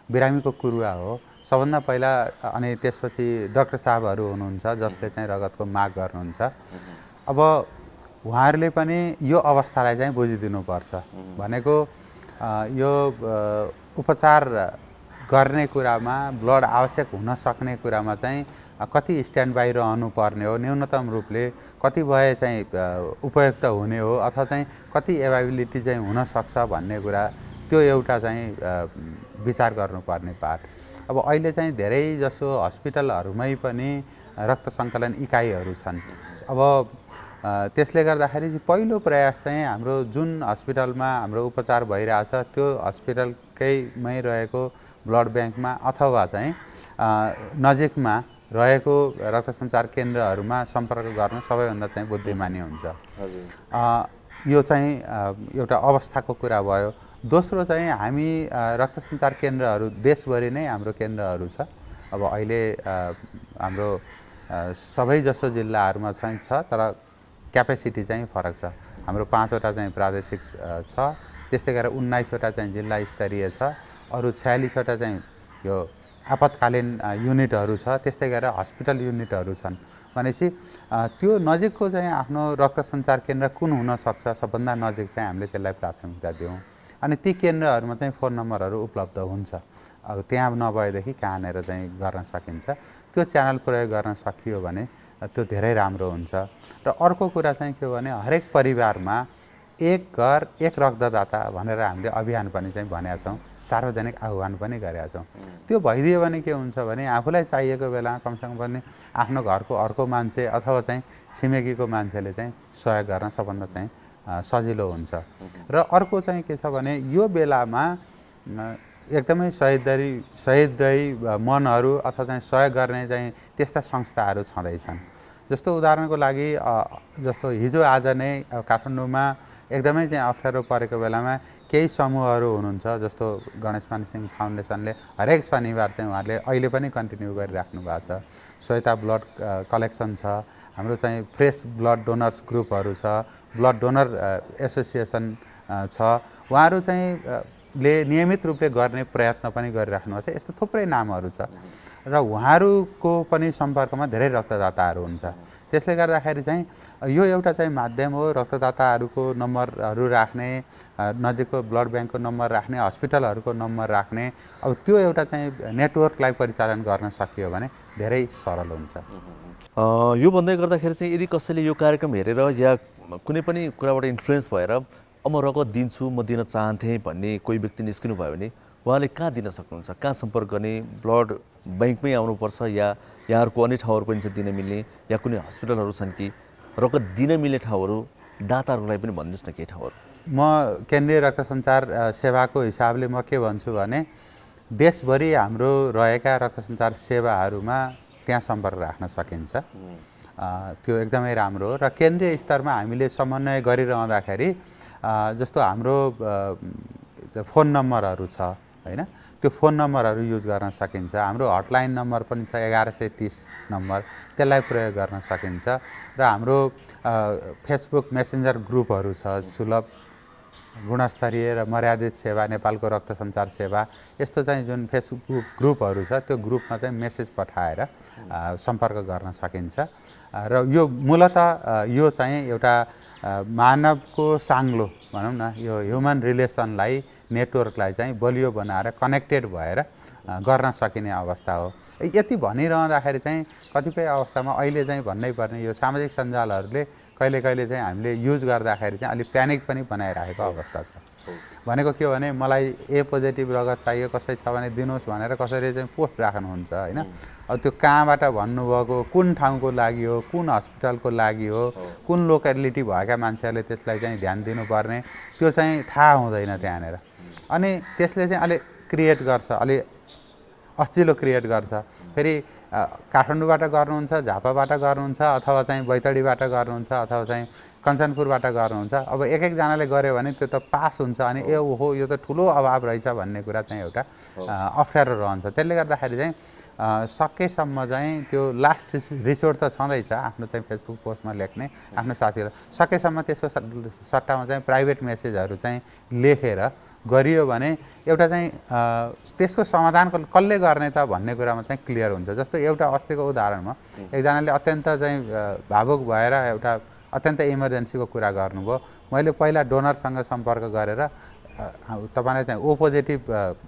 बिरामीको कुरुवा हो सबभन्दा पहिला, अनि त्यसपछि डाक्टर साहबहरू हुनुहुन्छ जसले चाहिँ रगतको माग गर्नुहुन्छ। अब उहाँहरूले पनि यो अवस्थालाई चाहिँ बुझिदिनुपर्छ। भनेको यो उपचार गर्ने कुरामा ब्लड आवश्यक हुन सक्ने कुरामा चाहिँ कति स्ट्यान्ड बाई रहनु पर्ने हो, न्यूनतम रूपले कति भए चाहिँ उपयुक्त हुने हो, अथवा चाहिँ कति एभाइबिलिटी चाहिँ हुनसक्छ भन्ने कुरा त्यो एउटा चाहिँ विचार गर्नुपर्ने पाठ। अब अहिले चाहिँ धेरै जसो हस्पिटलहरूमै पनि रक्त सङ्कलन इकाइहरू छन्। अब त्यसले गर्दाखेरि पहिलो प्रयास चाहिँ हाम्रो जुन हस्पिटलमा हाम्रो उपचार भइरहेछ त्यो हस्पिटलकैमै रहेको ब्लड ब्याङ्कमा अथवा चाहिँ नजिकमा रहेको रक्त सञ्चार केन्द्रहरूमा सम्पर्क गर्न सबैभन्दा चाहिँ बुद्धिमानी हुन्छ। यो चाहिँ एउटा अवस्थाको कुरा भयो। दोस्रो चाहिँ हामी रक्त सञ्चार केन्द्रहरू देशभरि नै हाम्रो केन्द्रहरू छ। अब अहिले हाम्रो सबै जसो जिल्लाहरूमा चाहिँ छ, तर क्यापेसिटी चाहिँ फरक छ। हाम्रो 5 वटा चाहिँ प्रादेशिक छ, त्यस्तै गरेर 19 वटा चाहिँ जिल्ला स्तरीय छ, अरू 46 वटा चाहिँ यो आपतकालीन युनिटहरू छ, त्यस्तै गरेर हस्पिटल युनिटहरू छन्। भनेपछि त्यो नजिकको चाहिँ आफ्नो रक्त सञ्चार केन्द्र कुन हुनसक्छ सबभन्दा नजिक चाहिँ हामीले त्यसलाई प्राथमिकता दियौँ। अनि ती केन्द्रहरूमा चाहिँ फोन नम्बरहरू उपलब्ध हुन्छ। अब त्यहाँ नभएदेखि कहाँनिर चाहिँ गर्न सकिन्छ, त्यो च्यानल प्रयोग गर्न सकियो भने त्यो धेरै राम्रो हुन्छ। र अर्को कुरा चाहिँ के हो भने हरेक परिवारमा एक घर एक रक्तदाता भनेर हामीले अभियान पनि चाहिँ भनेका छौँ, सार्वजनिक आह्वान पनि गरेका छौँ। त्यो भइदियो भने के हुन्छ भने आफूलाई चाहिएको बेलामा कमसेकम पनि आफ्नो घरको अर्को मान्छे अथवा चाहिँ छिमेकीको मान्छेले चाहिँ सहयोग गर्न सबभन्दा चाहिँ सजिलो हुन्छ। र अर्को चाहिँ के छ भने यो बेलामा एकदमै सहृदय मनहरू अथवा चाहिँ सहयोग गर्ने चाहिँ त्यस्ता संस्थाहरू छँदैछन्। जस्तो उदाहरणको लागि जस्तो हिजो आज नै काठमाडौँमा एकदमै चाहिँ अप्ठ्यारो परेको बेलामा केही समूहहरू हुनुहुन्छ। जस्तो गणेशमान सिंह फाउन्डेसनले हरेक शनिबार चाहिँ उहाँहरूले अहिले पनि कन्टिन्यू गरिराख्नु भएको छ। श्वेता ब्लड कलेक्सन छ, हाम्रो चाहिँ फ्रेस ब्लड डोनर्स ग्रुपहरू छ, ब्लड डोनर एसोसिएसन छ। उहाँहरू चाहिँ ले नियमित रूपले गर्ने प्रयत्न पनि गरिराख्नु भएको छ। यस्तो थुप्रै नामहरू छ र उहाँहरूको पनि सम्पर्कमा धेरै रक्तदाताहरू हुन्छ। त्यसले गर्दाखेरि चाहिँ यो एउटा चाहिँ माध्यम हो, रक्तदाताहरूको नम्बरहरू राख्ने, नजिकको ब्लड ब्याङ्कको नम्बर राख्ने, हस्पिटलहरूको नम्बर राख्ने। अब त्यो एउटा चाहिँ नेटवर्कलाई परिचालन गर्न सकियो भने धेरै सरल हुन्छ। यो भन्दै गर्दाखेरि चाहिँ यदि कसैले यो कार्यक्रम हेरेर या कुनै पनि कुराबाट इन्फ्लुएन्स भएर अब म रगत दिन्छु, म दिन चाहन्थेँ भन्ने कोही व्यक्ति निस्किनु भयो भने उहाँले कहाँ दिन सक्नुहुन्छ, कहाँ सम्पर्क गर्ने? ब्लड ब्याङ्कमै आउनुपर्छ या यहाँहरूको अन्य ठाउँहरू पनि छ दिन मिल्ने, या कुनै हस्पिटलहरू छन् कि रगत दिन मिल्ने ठाउँहरू दाताहरूको लागि पनि भनिदिनुहोस् न केही ठाउँहरू। म केन्द्रीय रक्त सञ्चार सेवाको हिसाबले म के भन्छु भने देशभरि हाम्रो रहेका रक्त सञ्चार सेवाहरूमा त्यहाँ सम्पर्क राख्न सकिन्छ। त्यो एकदमै राम्रो हो र केन्द्रीय स्तरमा हामीले समन्वय गरिरहँदाखेरि जस्तो हाम्रो फोन नम्बरहरू छ हैन, त्यो फोन नम्बरहरू युज गर्न सकिन्छ। हाम्रो हटलाइन नम्बर पनि छ 1130 नम्बर, त्यसलाई प्रयोग गर्न सकिन्छ र हाम्रो फेसबुक मेसेन्जर ग्रुपहरू छ, सुलभ गुणस्तरीय र मर्यादित सेवा नेपालको रक्त सञ्चार सेवा, यस्तो चाहिँ जुन फेसबुक ग्रुपहरू छ त्यो ग्रुपमा चाहिँ मेसेज पठाएर सम्पर्क गर्न सकिन्छ र यो मूलतः यो चाहिँ एउटा मानवको साङ्लो भनौँ न, यो ह्युमन रिलेसनलाई नेटवर्कलाई चाहिँ बलियो बनाएर कनेक्टेड भएर गर्न सकिने अवस्था हो। यति भनिरहँदाखेरि चाहिँ कतिपय अवस्थामा अहिले चाहिँ भन्नै पर्ने यो सामाजिक सञ्जालहरूले कहिले कहिले चाहिँ हामीले युज गर्दाखेरि चाहिँ अलिक प्यानिक पनि बनाइरहेको अवस्था छ। भनेको के हो भने मलाई ए पोजिटिभ रगत चाहियो, कसै छ भने दिनुहोस् भनेर कसरी चाहिँ पोस्ट राख्नुहुन्छ हैन। अब त्यो कहाँबाट भन्नुभएको, कुन ठाउँको लागि हो, कुन हस्पिटलको लागि हो, कुन लोकालिटी भएका मान्छेहरूले त्यसलाई चाहिँ ध्यान दिनुपर्ने, त्यो चाहिँ थाहा हुँदैन त्यहाँनिर। अनि त्यसले चाहिँ अलि क्रिएट गर्छ, अलि अस्चिलो क्रिएट गर्छ। फेरि काठमाडौँबाट गर्नुहुन्छ, झापाबाट गर्नुहुन्छ, अथवा चाहिँ बैतडीबाट गर्नुहुन्छ, अथवा चाहिँ कञ्चनपुरबाट गर्नुहुन्छ। अब एक एकजनाले गर्यो भने त्यो त पास हुन्छ अनि ए ओहो यो त ठुलो अभाव रहेछ भन्ने कुरा चाहिँ एउटा अप्ठ्यारो रहन्छ। त्यसले गर्दाखेरि चाहिँ सकेसम्म चाहिँ त्यो लास्ट रिसोर्ट त छँदैछ आफ्नो चाहिँ फेसबुक पोस्टमा लेख्ने आफ्नो साथीहरू, सकेसम्म त्यसको सट्टामा चाहिँ प्राइभेट मेसेजहरू चाहिँ लेखेर गरियो भने एउटा चाहिँ त्यसको समाधान कसले गर्ने त भन्ने कुरामा चाहिँ क्लियर हुन्छ। जस्तो एउटा अस्तिको उदाहरणमा एकजनाले अत्यन्त चाहिँ भावुक भएर एउटा अत्यन्त इमर्जेन्सीको कुरा गर्नुभयो। मैले पहिला डोनरसँग सम्पर्क गरेर तपाईँलाई चाहिँ ओ पोजिटिभ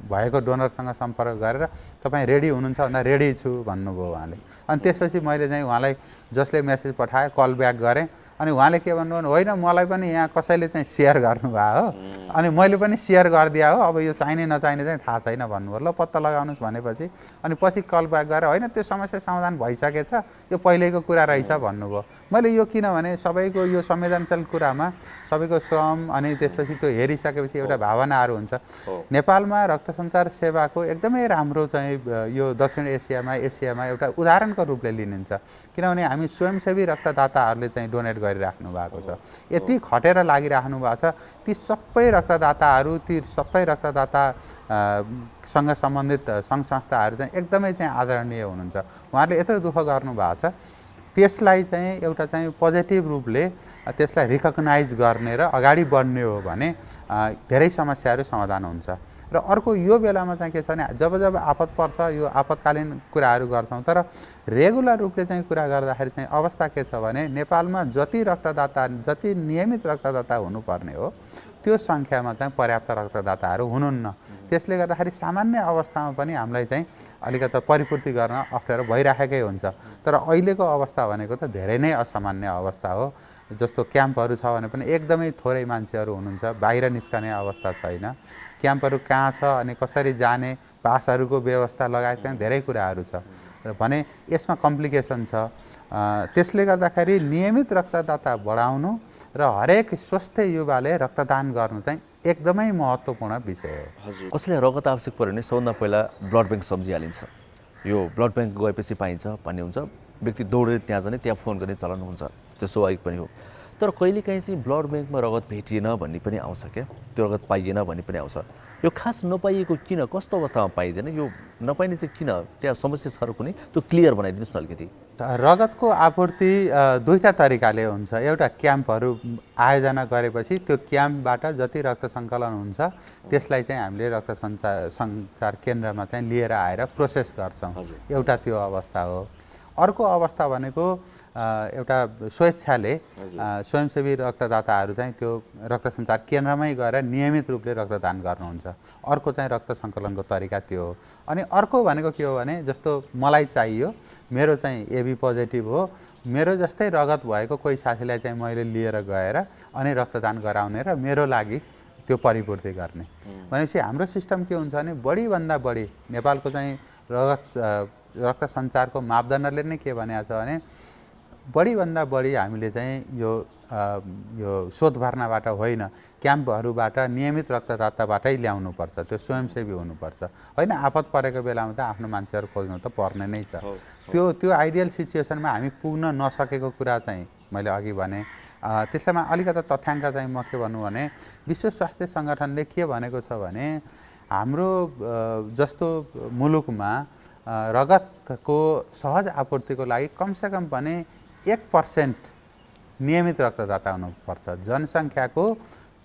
भएको डोनरसँग सम्पर्क गरेर तपाईँ रेडी हुनुहुन्छ भन्दा रेडी छु भन्नुभयो उहाँले। अनि त्यसपछि मैले चाहिँ उहाँलाई जसले मेसेज पठाएँ कल ब्याक गरेँ अनि उहाँले के भन्नुभयो भने होइन मलाई पनि यहाँ कसैले चाहिँ सेयर गर्नुभयो हो अनि मैले पनि सेयर गरिदिया हो, अब यो चाहिने नचाहिने चाहिँ थाहा छैन भन्नुभयो। ल पत्ता लगाउनुहोस् भनेपछि अनि पछि कल ब्याक गरेर होइन त्यो समस्या समाधान भइसकेछ, यो पहिलेको कुरा रहेछ भन्नुभयो। मैले यो किनभने सबैको यो संवेदनशील कुरामा सबैको श्रम अनि त्यसपछि त्यो हेरिसकेपछि एउटा भावनाहरू हुन्छ। नेपालमा रक्त सञ्चार सेवाको एकदमै राम्रो चाहिँ यो दक्षिण एसियामा एउटा उदाहरणको रूपले लिनिन्छ, किनभने हामी स्वयंसेवी रक्तदाताहरूले चाहिँ डोनेट गरिराख्नु भएको छ। यति खटेर लागिराख्नु भएको छ। ती सबै रक्तदाताहरू, ती सबै रक्तदातासँग सम्बन्धित सङ्घ संस्थाहरू चाहिँ एकदमै चाहिँ आदरणीय हुनुहुन्छ। उहाँहरूले यत्रो दुःख गर्नु भएको छ, त्यसलाई चाहिँ एउटा चाहिँ पोजिटिभ रूपले त्यसलाई रिकगनाइज गर्ने र अगाडि बढ्ने हो भने धेरै समस्याहरू समाधान हुन्छ। र अर्को यो बेलामा चाहिँ के छ भने जब जब आपत पर्छ यो आपतकालीन कुराहरू गर्छौँ, तर रेगुलर रूपले चाहिँ कुरा गर्दाखेरि चाहिँ अवस्था के छ भने नेपालमा जति नियमित रक्तदाता हुनुपर्ने हो त्यो सङ्ख्यामा चाहिँ पर्याप्त रक्तदाताहरू हुनुहुन्न। त्यसले गर्दाखेरि सामान्य अवस्थामा पनि हामीलाई चाहिँ अलिकति परिपूर्ति गर्न अप्ठ्यारो भइराखेकै हुन्छ। तर अहिलेको अवस्था भनेको त धेरै नै असामान्य अवस्था हो। जस्तो क्याम्पहरू छ भने पनि एकदमै थोरै मान्छेहरू हुनुहुन्छ, बाहिर निस्कने अवस्था छैन। क्याम्पहरू कहाँ छ अनि कसरी जाने, पासहरूको व्यवस्था लगायत चाहिँ धेरै कुराहरू छ र भने यसमा कम्प्लिकेसन छ। त्यसले गर्दाखेरि नियमित रक्तदाता बढाउनु र हरेक स्वस्थ युवाले रक्तदान गर्नु चाहिँ एकदमै महत्त्वपूर्ण विषय हो। हजुर, कसैलाई रगत आवश्यक पऱ्यो भने सबभन्दा पहिला ब्लड ब्याङ्क सम्झिहालिन्छ। यो ब्लड ब्याङ्क गएपछि पाइन्छ भन्ने हुन्छ, व्यक्ति दौडेर त्यहाँ जाने, त्यहाँ फोन गर्ने चलन हुन्छ, त्यो स्वाभाविक पनि हो। तर कहिलेकाहीँ चाहिँ ब्लड ब्याङ्कमा रगत भेटिएन भन्ने पनि आउँछ क्या, त्यो रगत पाइएन भन्ने पनि आउँछ। यो खास नपाइएको किन, कस्तो अवस्थामा पाइँदैन, यो नपाइने चाहिँ किन, त्यहाँ समस्या छ र कुनै, त्यो क्लियर बनाइदिनुहोस् न अलिकति। रगतको आपूर्ति दुईवटा तरिकाले हुन्छ। एउटा क्याम्पहरू आयोजना गरेपछि त्यो क्याम्पबाट जति रक्त सङ्कलन हुन्छ त्यसलाई चाहिँ हामीले रक्त सञ्चार केन्द्रमा चाहिँ लिएर आएर प्रोसेस गर्छौँ, एउटा त्यो अवस्था हो। अर्को अवस्था भनेको एउटा स्वेच्छाले स्वयंसेवी रक्तदाताहरू चाहिँ त्यो रक्त सञ्चार केन्द्रमै गएर नियमित रूपले रक्तदान गर्नुहुन्छ। अर्को चाहिँ रक्त सङ्कलनको तरिका त्यो हो। अनि अर्को भनेको के हो भने जस्तो मलाई चाहियो, मेरो चाहिँ एबी पोजिटिभ हो, मेरो जस्तै रगत भएको कोही साथीलाई चाहिँ मैले लिएर गएर अनि रक्तदान गराउने र मेरो लागि त्यो परिपूर्ति गर्ने। भनेपछि हाम्रो सिस्टम के हुन्छ भने बढीभन्दा बढी नेपालको चाहिँ रक्त सञ्चारको मापदण्डले नै के भनेको छ भने बढीभन्दा बढी हामीले चाहिँ यो शोध भर्नाबाट होइन, क्याम्पहरूबाट नियमित रक्तदाताबाटै ल्याउनुपर्छ। त्यो स्वयंसेवी हुनुपर्छ होइन। आपत परेको बेलामा त आफ्नो मान्छेहरू खोज्नु त पर्ने नै छ। त्यो आइडियल सिचुएसनमा हामी पुग्न नसकेको कुरा चाहिँ मैले अघि भने। त्यसैमा अलिकति तथ्याङ्क चाहिँ म के भन्नु भने, विश्व स्वास्थ्य सङ्गठनले के भनेको छ भने हाम्रो जस्तो मुलुकमा रगतको सहज आपूर्तिको लागि कमसेकम पनि 1% नियमित रक्तदाता हुनुपर्छ। जनसङ्ख्याको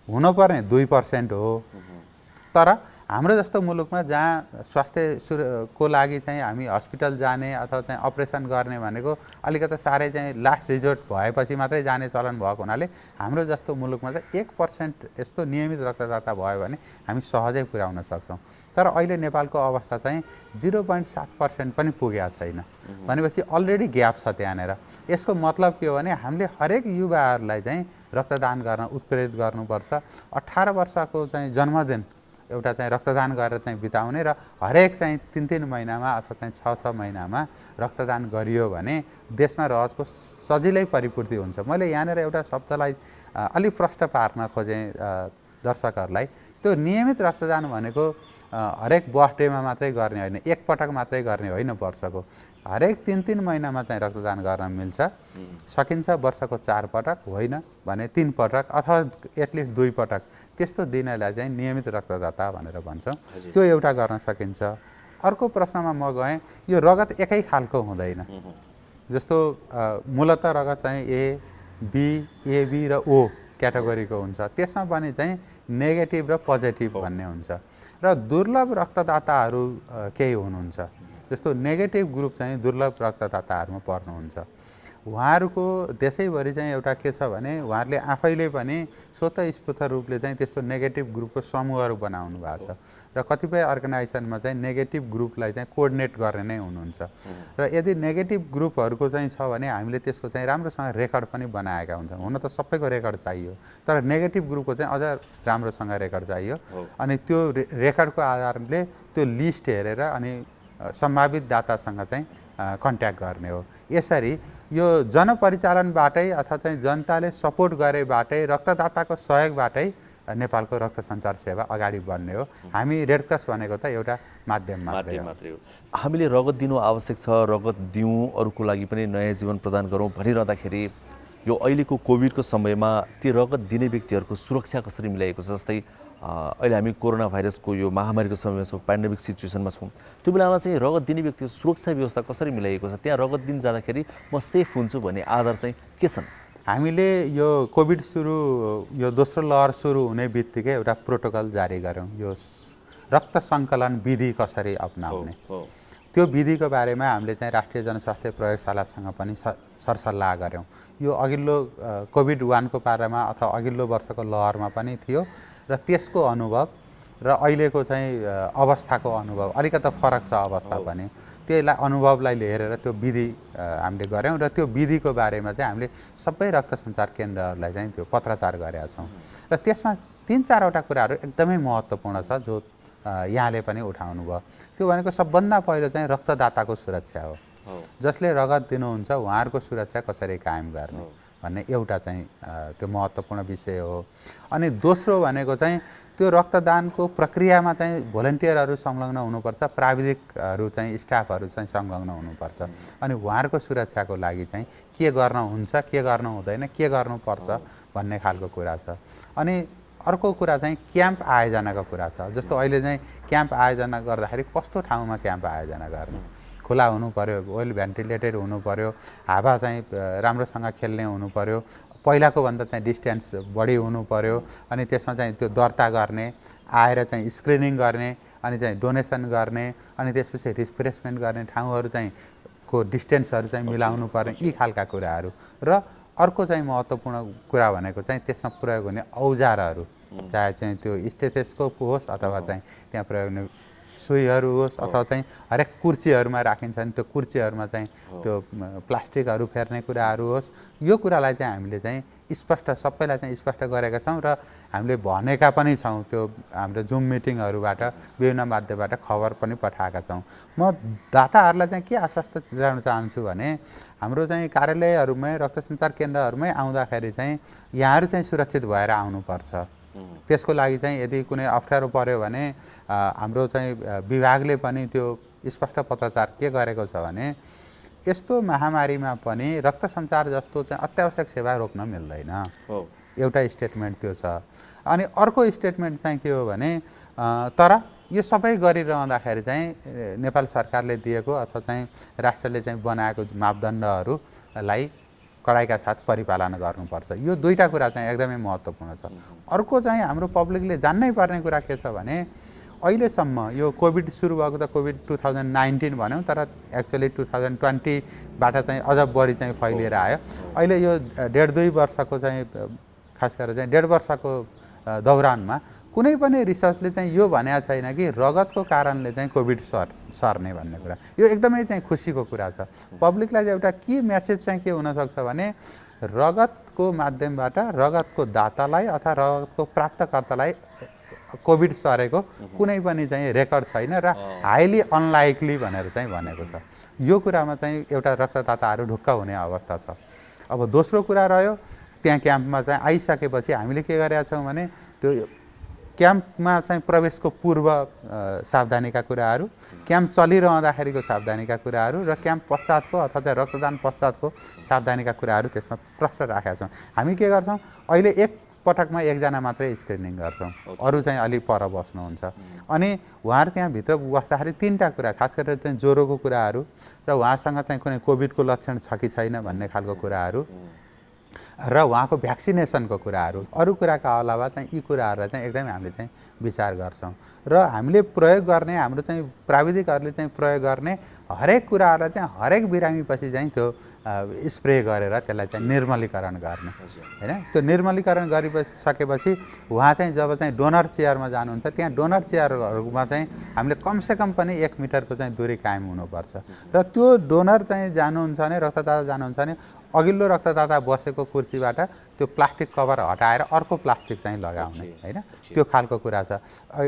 हुनुपर्ने 2% हो। तर हाम्रो जस्तो मुलुकमा जहाँ स्वास्थ्यको लागि चाहिँ हामी हस्पिटल जाने अथवा चाहिँ अपरेसन गर्ने भनेको अलिकति साह्रै चाहिँ लास्ट रिजोर्ट भएपछि मात्रै जाने चलन भएको हुनाले हाम्रो जस्तो मुलुकमा चाहिँ 1% यस्तो नियमित रक्तदाता भयो भने हामी सहजै पुर्याउन सक्छौँ। तर अहिले नेपालको अवस्था चाहिँ 0.7% पनि पुगेको छैन भनेपछि अलरेडी ग्याप छ त्यहाँनिर। यसको मतलब के हो भने हामीले हरेक युवाहरूलाई चाहिँ रक्तदान गर्न उत्प्रेरित गर्नुपर्छ। 18 वर्षको चाहिँ जन्मदिन एउटा चाहिँ रक्तदान गरेर चाहिँ बिताउने र हरेक चाहिँ 3-3 महिनामा अथवा चाहिँ 6-6 महिनामा रक्तदान गरियो भने देशमा रगतको सजिलै परिपूर्ति हुन्छ। मैले यहाँनिर एउटा शब्दलाई अलिक प्रष्ट पार्न खोजेँ दर्शकहरूलाई। त्यो नियमित रक्तदान भनेको हरेक बर्थडेमा मात्रै गर्ने होइन, एक पटक मात्रै गर्ने होइन, वर्षको हरेक 3-3 महिनामा चाहिँ रक्तदान गर्न मिल्छ। सकिन्छ वर्षको 4 पटक होइन भने 3 पटक अथवा एटलिस्ट 2 पटक त्यस्तो दिनलाई चाहिँ नियमित रक्तदाता भनेर भन्छौँ। त्यो एउटा गर्न सकिन्छ। अर्को प्रश्नमा म गएँ, यो रगत एकै खालको हुँदैन। जस्तो मूलत रगत चाहिँ ए, बी, एबी र ओ क्याटेगोरीको हुन्छ। त्यसमा पनि चाहिँ नेगेटिभ र पोजिटिभ भन्ने हुन्छ। र दुर्लभ रक्तदाताहरू केही हुनुहुन्छ। जस्तो नेगेटिभ ग्रुप चाहिँ दुर्लभ रक्तदाताहरूमा पर्नुहुन्छ। उहाँहरूको देशैभरि चाहिँ एउटा के छ भने उहाँहरूले आफैले पनि स्वतःस्फूर्त रूपले चाहिँ त्यस्तो नेगेटिभ ग्रुपको समूहहरू बनाउनु भएको छ। र कतिपय अर्गनाइजेसनमा चाहिँ नेगेटिभ ग्रुपलाई चाहिँ कोअर्डिनेट गर्ने नै हुनुहुन्छ। र यदि नेगेटिभ ग्रुपहरूको चाहिँ छ भने हामीले त्यसको चाहिँ राम्रोसँग रेकर्ड पनि बनाएका हुन्छौँ। हुन त सबैको रेकर्ड चाहियो, तर नेगेटिभ ग्रुपको चाहिँ अझ राम्रोसँग रेकर्ड चाहियो। अनि त्यो रेकर्डको आधारले त्यो लिस्ट हेरेर अनि सम्भावित दातासँग चाहिँ कन्ट्याक्ट गर्ने हो। यसरी यो जनपरिचालनबाटै अथवा चाहिँ जनताले सपोर्ट गरेबाटै रक्तदाताको सहयोगबाटै नेपालको रक्त सञ्चार सेवा अगाडि बढ्ने हो। हामी रेडक्रस भनेको त एउटा माध्यम मात्रै हो। हामीले रगत दिनु आवश्यक छ, रगत दिउँ, अरूको लागि पनि नयाँ जीवन प्रदान गरौँ भनिरहँदाखेरि यो अहिलेको कोभिडको समयमा ती रगत दिने व्यक्तिहरूको सुरक्षा कसरी मिलाइएको छ? जस्तै अहिले हामी कोरोना भाइरसको यो महामारीको समयमा छौँ, पेन्डेमिक सिचुएसनमा छौँ। त्यो बेलामा चाहिँ रगत दिने व्यक्तिको सुरक्षा व्यवस्था कसरी मिलाइएको छ? त्यहाँ रगत दिन जाँदाखेरि म सेफ हुन्छु भन्ने आधार चाहिँ के छन्? हामीले यो कोभिड यो दोस्रो लहर सुरु हुने बित्तिकै एउटा प्रोटोकल जारी गऱ्यौँ। यो रक्त सङ्कलन विधि कसरी अपनाउने, त्यो विधिको बारेमा हामीले चाहिँ राष्ट्रिय जनस्वास्थ्य प्रयोगशालासँग पनि सरसल्लाह गऱ्यौँ। यो अघिल्लो कोभिड-1 को पारामा अथवा अघिल्लो वर्षको लहरमा पनि थियो र त्यसको अनुभव र अहिलेको चाहिँ अवस्थाको अनुभव अलिकति फरक छ अवस्था पनि। त्यसलाई अनुभवलाई हेरेर त्यो विधि हामीले गऱ्यौँ र त्यो विधिको बारेमा चाहिँ हामीले सबै रक्त सञ्चार केन्द्रहरूलाई चाहिँ त्यो पत्राचार गरेका छौँ। र त्यसमा 3-4वटा कुराहरू एकदमै महत्त्वपूर्ण छ जो यहाँले पनि उठाउनु भयो। त्यो भनेको सबभन्दा पहिलो चाहिँ रक्तदाताको सुरक्षा हो। जसले रगत दिनुहुन्छ उहाँहरूको सुरक्षा कसरी कायम गर्ने भन्ने एउटा चाहिँ त्यो महत्त्वपूर्ण विषय हो। अनि दोस्रो भनेको चाहिँ त्यो रक्तदानको प्रक्रियामा चाहिँ भोलिन्टियरहरू संलग्न हुनुपर्छ, प्राविधिकहरू चाहिँ स्टाफहरू चाहिँ संलग्न हुनुपर्छ। अनि उहाँहरूको सुरक्षाको लागि चाहिँ के गर्न हुन्छ, के गर्नु हुँदैन, के गर्नुपर्छ भन्ने खालको कुरा छ। अनि अर्को कुरा चाहिँ क्याम्प आयोजनाको कुरा छ। जस्तो अहिले चाहिँ क्याम्प आयोजना गर्दाखेरि कस्तो ठाउँमा क्याम्प आयोजना गर्ने, खुला हुनु पर्यो, वेल भेन्टिलेटेड हुनु पर्यो, हावा चाहिँ राम्रोसँग खेल्ने हुनु पर्यो, पहिलाको भन्दा चाहिँ डिस्टेन्स बढी हुनु पर्यो। अनि त्यसमा चाहिँ त्यो दर्ता गर्ने, आएर चाहिँ स्क्रिनिङ गर्ने, अनि चाहिँ डोनेसन गर्ने, अनि त्यसपछि रिफ्रेसमेन्ट गर्ने ठाउँहरू चाहिँ को डिस्टेन्सहरू चाहिँ मिलाउनु पर्ने, यी खालका कुराहरू। र अर्को चाहिँ महत्त्वपूर्ण कुरा भनेको चाहिँ त्यसमा प्रयोग हुने औजारहरू, चाहे चाहिँ त्यो स्टेथोस्कोप होस् अथवा चाहिँ त्यहाँ प्रयोग हुने सुईहरू होस् अथवा चाहिँ हरेक कुर्चीहरूमा राखिन्छ नि त्यो कुर्चीहरूमा चाहिँ त्यो प्लास्टिकहरू फेर्ने कुराहरू होस्, यो कुरालाई चाहिँ हामीले चाहिँ स्पष्ट सबैलाई चाहिँ स्पष्ट गरेका छौँ र हामीले भनेका पनि छौँ। त्यो हाम्रो जुम मिटिङहरूबाट विभिन्न माध्यमबाट खबर पनि पठाएका छौँ। म दाताहरूलाई चाहिँ के आश्वस्त दिलाउन चाहन्छु भने हाम्रो चाहिँ कार्यालयहरूमै रक्त सञ्चार केन्द्रहरूमै आउँदाखेरि चाहिँ यहाँहरू चाहिँ सुरक्षित भएर आउनुपर्छ। त्यसको लागि चाहिँ यदि कुनै अप्ठ्यारो पर्यो भने हाम्रो चाहिँ विभागले पनि त्यो स्पष्ट पत्रचार के गरेको छ भने यस्तो महामारीमा पनि रक्त सञ्चार जस्तो चाहिँ अत्यावश्यक सेवा रोक्न मिल्दैन। एउटा स्टेटमेन्ट त्यो छ। अनि अर्को स्टेटमेन्ट चाहिँ के हो भने तर यो सबै गरिरहँदाखेरि चाहिँ नेपाल सरकारले दिएको अथवा चाहिँ राष्ट्रले चाहिँ बनाएको मापदण्डहरूलाई कडाइका साथ परिपालना गर्नुपर्छ। यो दुईटा कुरा चाहिँ एकदमै महत्त्वपूर्ण छ। अर्को चाहिँ हाम्रो पब्लिकले जान्नै पर्ने कुरा के छ भने अहिलेसम्म यो कोभिड सुरु भएको त कोभिड 2019 भन्यौँ, तर एक्चुअली 2020बाट चाहिँ अझ बढी चाहिँ फैलिएर आयो। अहिले यो 1.5-2 वर्षको चाहिँ खास गरेर चाहिँ 1.5 वर्षको दौरानमा कुनै पनि रिसर्चले चाहिँ यो भनेको छैन कि रगतको कारणले चाहिँ कोभिड सर्ने भन्ने कुरा। यो एकदमै चाहिँ खुसीको कुरा छ। पब्लिकलाई चाहिँ एउटा के मेसेज चाहिँ के हुनसक्छ भने रगतको माध्यमबाट रगतको दातालाई अथवा रगतको प्राप्तकर्तालाई कोभिड सरेको कुनै पनि चाहिँ रेकर्ड छैन र हाइली अनलाइकली भनेर चाहिँ भनेको छ। यो कुरामा चाहिँ एउटा रक्तदाताहरू ढुक्क हुने अवस्था छ। अब दोस्रो कुरा रह्यो त्यहाँ क्याम्पमा चाहिँ आइसकेपछि हामीले के गरेका छौँ भने त्यो क्याम्पमा चाहिँ प्रवेशको पूर्व सावधानीका कुराहरू, क्याम्प चलिरहँदाखेरिको सावधानीका कुराहरू र क्याम्प पश्चातको अथवा चाहिँ रक्तदान पश्चातको सावधानीका कुराहरू त्यसमा प्रष्ट राखेका छौँ। हामी के गर्छौँ अहिले एक पटकमा एकजना मात्रै स्क्रिनिङ गर्छौँ, अरू चाहिँ अलि पर बस्नुहुन्छ। अनि उहाँहरू त्यहाँभित्र बस्दाखेरि 3टा कुरा खास गरेर चाहिँ ज्वरोको कुराहरू र उहाँसँग चाहिँ कुनै कोभिडको लक्षण छ कि छैन भन्ने खालको कुराहरू र उहाँको भ्याक्सिनेसनको कुराहरू, अरू कुराका अलावा चाहिँ यी कुराहरूलाई चाहिँ एकदमै हामीले चाहिँ विचार गर्छौँ। र हामीले प्रयोग गर्ने हाम्रो चाहिँ प्राविधिकहरूले चाहिँ प्रयोग गर्ने हरेक कुराहरूलाई चाहिँ हरेक बिरामीपछि चाहिँ त्यो स्प्रे गरेर त्यसलाई चाहिँ निर्मलीकरण गर्ने हैन। त्यो निर्मलीकरण गरिसकेपछि उहाँ चाहिँ जब चाहिँ डोनर चेयरमा जानुहुन्छ त्यहाँ डोनर चेयरहरूमा चाहिँ हामीले कमसेकम पनि 1 मिटरको चाहिँ दूरी कायम हुनुपर्छ। र त्यो डोनर चाहिँ जानुहुन्छ भने रक्तदाता जानुहुन्छ भने अघिल्लो रक्तदाता बसेको कुर्सीबाट त्यो प्लास्टिक कभर हटाएर अर्को प्लास्टिक चाहिँ लगाउने हैन। त्यो खालको कुरा छ।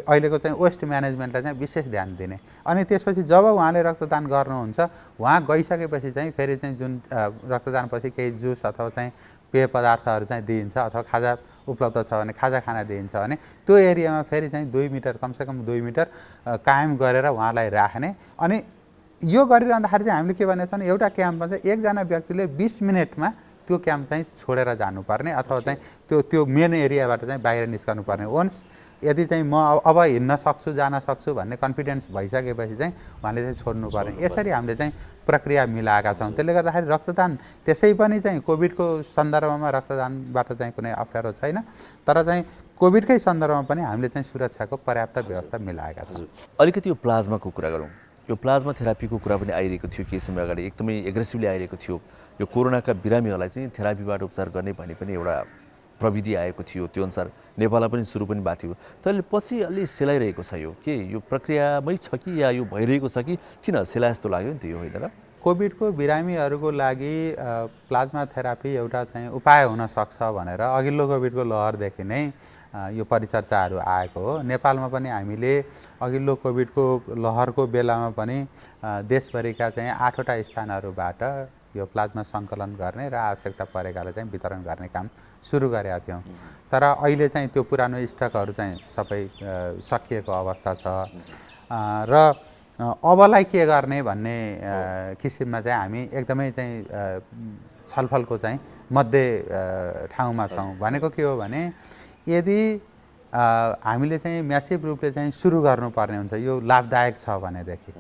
अहिलेको चाहिँ वेस्ट म्यानेजमेन्टलाई चाहिँ विशेष ध्यान दिने। अनि त्यसपछि जब उहाँले रक्तदान गर्नुहुन्छ उहाँ गइसकेपछि चाहिँ फेरि चाहिँ जुन रक्तदानपछि केही जुस अथवा चाहिँ पेय पदार्थहरू चाहिँ दिइन्छ अथवा खाजा उपलब्ध छ भने खाजा खाना दिइन्छ भने त्यो एरियामा फेरि चाहिँ 2 मिटर कमसेकम 2 मिटर कायम गरेर उहाँलाई राख्ने। अनि यो गरिरहँदाखेरि चाहिँ हामीले के भनेको छौँ एउटा क्याम्पमा चाहिँ एकजना व्यक्तिले 20 मिनटमा त्यो क्याम्प चाहिँ छोडेर जानुपर्ने अथवा चाहिँ त्यो मेन एरियाबाट चाहिँ बाहिर निस्कनुपर्ने। वन्स यदि चाहिँ म अब हिँड्न सक्छु जान सक्छु भन्ने कन्फिडेन्स भइसकेपछि चाहिँ उहाँले चाहिँ छोड्नुपर्ने। यसरी हामीले चाहिँ प्रक्रिया मिलाएका छौँ। त्यसले गर्दाखेरि रक्तदान त्यसै पनि चाहिँ कोभिडको सन्दर्भमा रक्तदानबाट चाहिँ कुनै अप्ठ्यारो छैन, तर चाहिँ कोभिडकै सन्दर्भमा पनि हामीले चाहिँ सुरक्षाको पर्याप्त व्यवस्था मिलाएका छौँ। अलिकति यो प्लाज्माको कुरा गरौँ। यो प्लाज्मा थेरापीको कुरा पनि आइरहेको थियो केही समय अगाडि, एकदमै एग्रेसिभली आइरहेको थियो। यो कोरोनाका बिरामीहरूलाई चाहिँ थेरापीबाट उपचार गर्ने भन्ने पनि एउटा प्रविधि आएको थियो। त्यो अनुसार नेपालमा पनि सुरु पनि भएको थियो। तर पछि अलि सेलाइरहेको छ। यो के यो प्रक्रियामै छ कि या यो भइरहेको छ कि किन सेलाए जस्तो लाग्यो नि त यो होइन र? कोभिडको बिरामीहरूको लागि प्लाज्मा थेरापी एउटा चाहिँ उपाय हुन सक्छ भनेर अघिल्लो कोभिडको लहरदेखि नै यो परिचर्चाहरू आएको हो। नेपालमा पनि हामीले अघिल्लो कोभिडको लहरको बेलामा पनि देशभरिका चाहिँ 8वटा स्थानहरूबाट यो प्लाज्मा सङ्कलन गर्ने र आवश्यकता परेकालाई चाहिँ वितरण गर्ने काम सुरु गरेका थियौँ। तर अहिले चाहिँ त्यो पुरानो स्टकहरू चाहिँ सबै सकिएको अवस्था छ र अबलाई के गर्ने भन्ने किसिममा चाहिँ हामी एकदमै चाहिँ छलफलको चाहिँ मध्य ठाउँमा छौँ। भनेको के हो भने यदि हामीले चाहिँ म्यासिभ रूपले चाहिँ सुरु गर्नुपर्ने हुन्छ यो लाभदायक छ भनेदेखि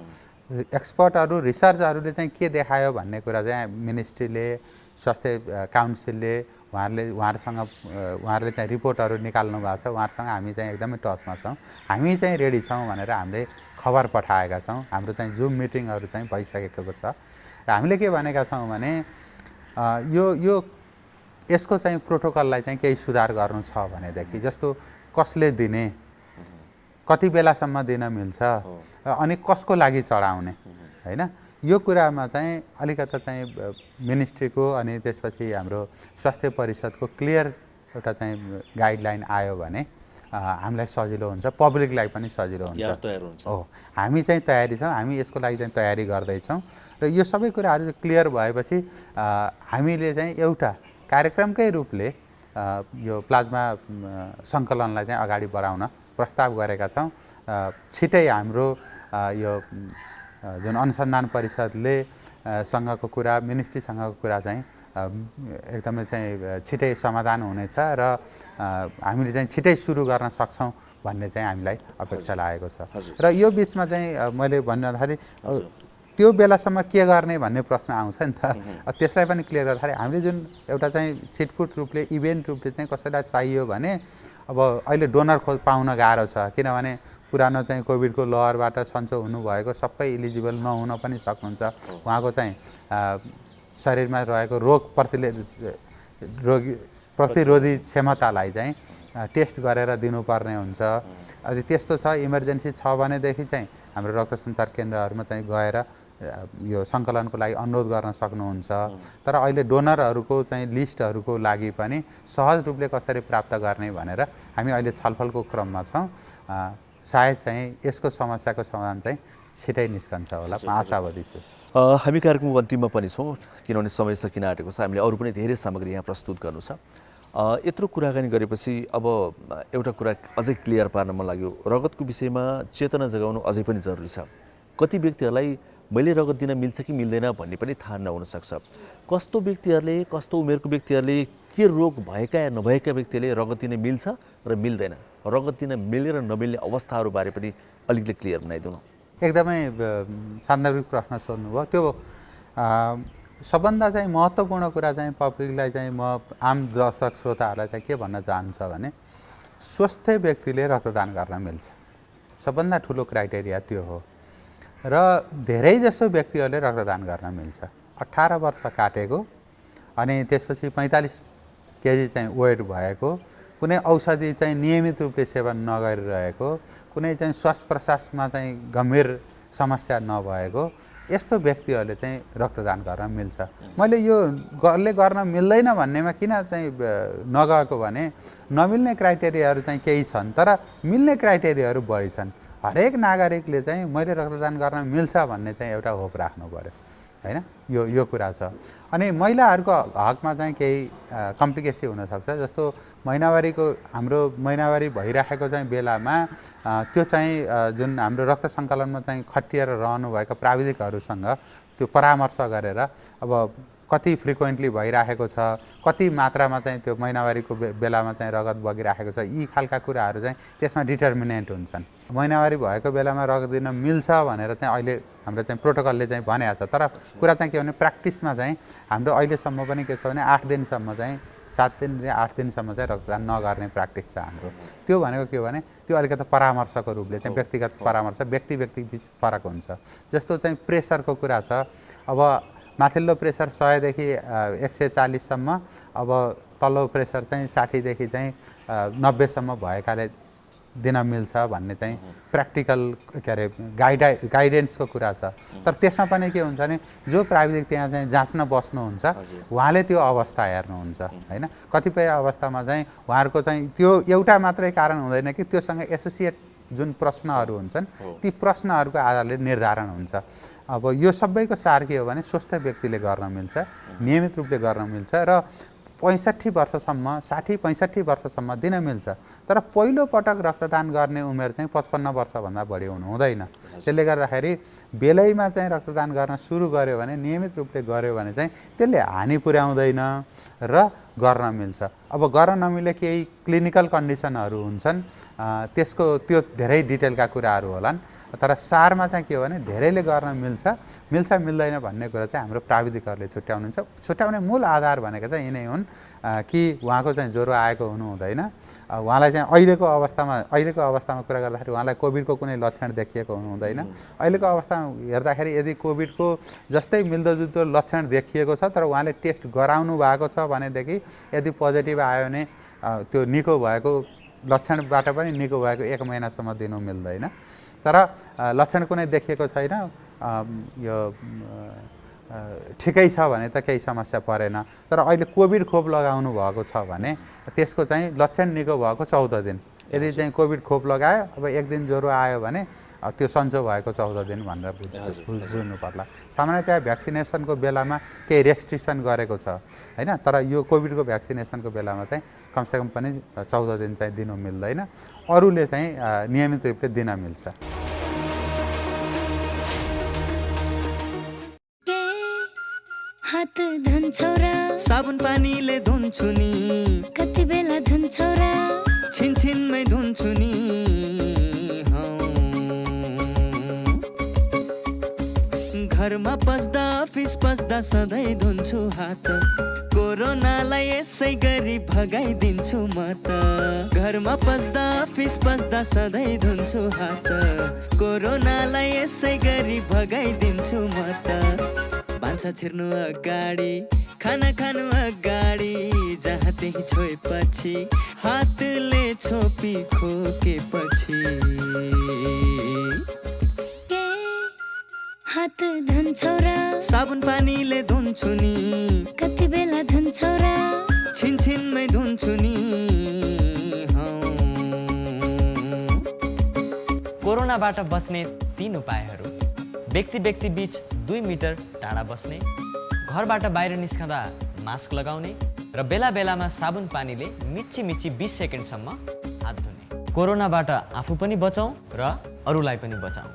एक्सपर्टहरू रिसर्चहरूले चाहिँ के देखायो भन्ने कुरा चाहिँ मिनिस्ट्रीले स्वास्थ्य काउन्सिलले उहाँहरूले चाहिँ रिपोर्टहरू निकाल्नु भएको छ। उहाँहरूसँग हामी चाहिँ एकदमै टचमा छौँ। हामी चाहिँ रेडी छौँ भनेर हामीले खबर पठाएका छौँ। हाम्रो चाहिँ जुम मिटिङहरू चाहिँ भइसकेको छ र हामीले के भनेका छौँ भने यो यसको चाहिँ प्रोटोकललाई चाहिँ केही सुधार गर्नु छ भनेदेखि जस्तो कसले दिने, कति बेलासम्म दिन मिल्छ अनि कसको लागि चढाउने हैन, यो कुरामा चाहिँ अलिकता चाहिँ मिनिस्ट्रीको अनि त्यसपछि हाम्रो स्वास्थ्य परिषदको क्लियर एउटा चाहिँ गाइडलाइन आयो भने हामीलाई सजिलो हुन्छ, पब्लिकलाई पनि सजिलो हुन्छ। हो, हामी चाहिँ तयारी छौँ, हामी यसको लागि चाहिँ तयारी गर्दैछौँ र यो सबै कुराहरू क्लियर भएपछि हामीले चाहिँ एउटा कार्यक्रमकै रूपले यो प्लाज्मा सङ्कलनलाई चाहिँ अगाडि बढाउन प्रस्ताव गरेका छौँ। छिटै हाम्रो यो जुन अनुसन्धान परिषदले सँगको कुरा, मिनिस्ट्रीसँगको कुरा चाहिँ एकदमै चाहिँ छिटै समाधान हुनेछ र हामीले चाहिँ छिटै सुरु गर्न सक्छौँ भन्ने चाहिँ हामीलाई अपेक्षा लागेको छ। र यो बिचमा चाहिँ मैले भन्दाखेरि त्यो बेलासम्म के गर्ने भन्ने प्रश्न आउँछ नि त, त्यसलाई पनि क्लियर गर्दाखेरि हामीले जुन एउटा चाहिँ छिटफुट रूपले इभेन्ट रूपले चाहिँ कसैलाई चाहियो भने अब अहिले डोनर पाउन गाह्रो छ, किनभने पुरानो चाहिँ कोभिडको लहरबाट सन्चो हुनुभएको सबै इलिजिबल नहुन पनि सक्नुहुन्छ। उहाँको चाहिँ शरीरमा रहेको रोग प्रतिरोधी क्षमतालाई चाहिँ टेस्ट गरेर दिनुपर्ने हुन्छ। अनि त्यस्तो छ, इमर्जेन्सी छ भनेदेखि चाहिँ हाम्रो रक्त सञ्चार केन्द्रहरूमा चाहिँ गएर यो सङ्कलनको लागि अनुरोध गर्न सक्नुहुन्छ। तर अहिले डोनरहरूको चाहिँ लिस्टहरूको लागि पनि सहज रूपले कसरी प्राप्त गर्ने भनेर हामी अहिले छलफलको क्रममा छौँ। सायद चाहिँ यसको समस्याको समाधान चाहिँ छिटै निस्कन्छ होला, म आशावादी छु। हामी कार्यक्रमको अन्तिममा पनि छौँ, किनभने समय सकिन आँटेको छ। हामीले अरू पनि धेरै सामग्री यहाँ प्रस्तुत गर्नु छ। यत्रो कुराकानी गरेपछि अब एउटा कुरा अझै क्लियर पार्न मन लाग्यो, रगतको विषयमा चेतना जगाउनु अझै पनि जरुरी छ। कति व्यक्तिहरूलाई मैले रगत दिन मिल्छ कि मिल्दैन भन्ने पनि थाहा नहुनसक्छ। कस्तो व्यक्तिहरूले, कस्तो उमेरको व्यक्तिहरूले, के रोग भएका या नभएका व्यक्तिहरूले रगत दिन मिल्छ र मिल्दैन, रगत दिन मिल्ने र नमिल्ने अवस्थाहरूबारे पनि अलिकति क्लियर बनाइदिनु। एकदमै सान्दर्भिक प्रश्न सोध्नुभयो। त्यो सबभन्दा चाहिँ महत्त्वपूर्ण कुरा चाहिँ पब्लिकलाई चाहिँ म आम दर्शक श्रोताहरूलाई चाहिँ के भन्न चाहन्छु भने स्वस्थ व्यक्तिले रक्तदान गर्न मिल्छ, सबभन्दा ठुलो क्राइटेरिया त्यो हो। र धेरैजसो व्यक्तिहरूले रक्तदान गर्न मिल्छ। 18 वर्ष काटेको अनि त्यसपछि 45 केजी चाहिँ वेट भएको, कुनै औषधि चाहिँ नियमित रूपले सेवन नगरिरहेको, कुनै चाहिँ श्वास प्रश्वासमा चाहिँ गम्भीर समस्या नभएको यस्तो व्यक्तिहरूले चाहिँ रक्तदान गर्न मिल्छ। मैले यो कसले गर्न मिल्दैन भन्नेमा किन चाहिँ नगएको भने नमिल्ने क्राइटेरियाहरू चाहिँ केही छन्, तर मिल्ने क्राइटेरियाहरू बढी छन्। हरेक नागरिकले चाहिँ मैले रक्तदान गर्न मिल्छ भन्ने चाहिँ एउटा होप राख्नु पर्यो, हैन? यो कुरा छ। अनि महिलाहरूको हकमा चाहिँ केही कम्प्लिकेसी हुनसक्छ। जस्तो महिनावारीको हाम्रो महिनावारी भइराखेको चाहिँ बेलामा त्यो चाहिँ जुन हाम्रो रक्त सङ्कलनमा चाहिँ खटिएर रहनुभएका प्राविधिकहरूसँग त्यो परामर्श गरेर अब कति फ्रिक्वेन्टली भइराखेको छ, कति मात्रामा चाहिँ त्यो महिनावारीको बेलामा चाहिँ रगत बगिराखेको छ, यी खालका कुराहरू चाहिँ त्यसमा डिटर्मिनेन्ट हुन्छन्। महिनावारी भएको बेलामा रगत दिन मिल्छ भनेर चाहिँ अहिले हाम्रो चाहिँ प्रोटोकलले चाहिँ भनेको छ। तर कुरा चाहिँ के भने प्र्याक्टिसमा चाहिँ हाम्रो अहिलेसम्म पनि के छ भने 8 दिनसम्म चाहिँ 7 दिन 8 दिनसम्म चाहिँ रक्तदान नगर्ने प्र्याक्टिस छ हाम्रो। त्यो भनेको के भने त्यो अलिकति परामर्शको रूपले चाहिँ व्यक्तिगत परामर्श व्यक्ति बिच फरक हुन्छ। जस्तो चाहिँ प्रेसरको कुरा छ, अब माथिल्लो प्रेसर 100 देखि 140 सम्म, अब तल्लो प्रेसर चाहिँ 60 देखि चाहिँ 90 सम्म भएकाले दिन मिल्छ भन्ने चाहिँ प्र्याक्टिकल के अरे गाइडेन्सको कुरा छ। तर त्यसमा पनि के हुन्छ भने जो प्राविधिक त्यहाँ चाहिँ जाँच्न बस्नुहुन्छ उहाँले त्यो अवस्था हेर्नुहुन्छ, हैन? कतिपय अवस्थामा चाहिँ उहाँहरूको चाहिँ त्यो एउटा मात्रै कारण हुँदैन कि त्योसँग एसोसिएट जुन प्रश्नहरू हुन्छन् ती प्रश्नहरूको आधारले निर्धारण हुन्छ। अब यो सबैको सार के हो भने स्वस्थ व्यक्तिले गर्न मिल्छ, नियमित रूपले गर्न मिल्छ र 65 वर्षसम्म 60-65 वर्षसम्म दिन मिल्छ। तर पहिलो पटक रक्तदान गर्ने उमेर चाहिँ 55 वर्षभन्दा बढी हुनु हुँदैन। त्यसले गर्दाखेरि बेलैमा चाहिँ रक्तदान गर्न सुरु गर्यो भने, नियमित रूपले गर्यो भने चाहिँ त्यसले हानि पुर्याउँदैन र गर्न मिल्छ। अब गर्न नमिले केही क्लिनिकल कन्डिसनहरू हुन्छन्, त्यसको त्यो धेरै डिटेलका कुराहरू होलान्। तर सारमा चाहिँ के हो भने धेरैले गर्न मिल्छ मिल्दैन भन्ने कुरा चाहिँ हाम्रो प्राविधिकहरूले छुट्याउनुहुन्छ। छुट्याउने मूल आधार भनेको चाहिँ यिनै हुन् कि उहाँको चाहिँ ज्वरो आएको हुनु हुँदैन, उहाँलाई चाहिँ अहिलेको अवस्थामा कुरा गर्दाखेरि उहाँलाई कोभिडको कुनै लक्षण देखिएको हुनु हुँदैन। अहिलेको अवस्थामा हेर्दाखेरि यदि कोभिडको जस्तै मिल्दोजुल्दो लक्षण देखिएको छ तर उहाँले टेस्ट गराउनु भएको छ भनेदेखि यदि पोजिटिभ आयो भने त्यो निको भएको लक्षणबाट पनि निको भएको 1 महिनासम्म दिनु मिल्दैन। तर लक्षण कुनै देखिएको छैन, यो ठिकै छ भने त केही समस्या परेन। तर अहिले कोभिड खोप लगाउनु भएको छ भने त्यसको चाहिँ लक्षण निको भएको 14 दिन। यदि चाहिँ कोभिड खोप लगायो, अब 1 दिन ज्वरो आयो भने त्यो सन्चो भएको 14 दिन भनेर बुझ्नु पर्ला। सामान्यतया भ्याक्सिनेसनको बेलामा केही रेस्ट्रिक्सन गरेको छ हैन, तर यो कोभिडको भ्याक्सिनेसनको बेलामा चाहिँ कमसेकम पनि 14 दिन चाहिँ दिनु मिल्दैन। अरूले चाहिँ नियमित रूपले दिन मिल्छ। हात धुन्छौ र साबुन पानीले धुन्छु नि, कति बेला धुन्छौ र छिनछिनमै धुन्छु नि। घरमा पस्दा अफिस पस्दा सधैँ धुन्छु हात, कोरोनालाई यसै गरी भगाइदिन्छु म त। घरमा पस्दा अफिस पस्दा सधैँ धुन्छु हात, कोरोनालाई यसै गरी भगाइदिन्छु म त। भान्सा छिर्नु अगाडि, खाना खानु अगाडि, जहाँ त्यही छोएपछि हातले छोपी खोकेपछि। हात धुन्छौ र साबुन पानीले धुन्छु नि, कति बेला धुन्छौ र छिनछिनमै धुन्छु नि। कोरोनाबाट बस्ने 3 उपायहरू: व्यक्ति व्यक्ति बीच 2 मिटर टाढा बस्ने, घरबाट बाहिर निस्कँदा मास्क लगाउने र बेला बेलामा साबुन पानीले मिची मिची 20 सेकेन्डसम्म हात धुने। कोरोनाबाट आफू पनि बचाउँ र अरूलाई पनि बचाउँ।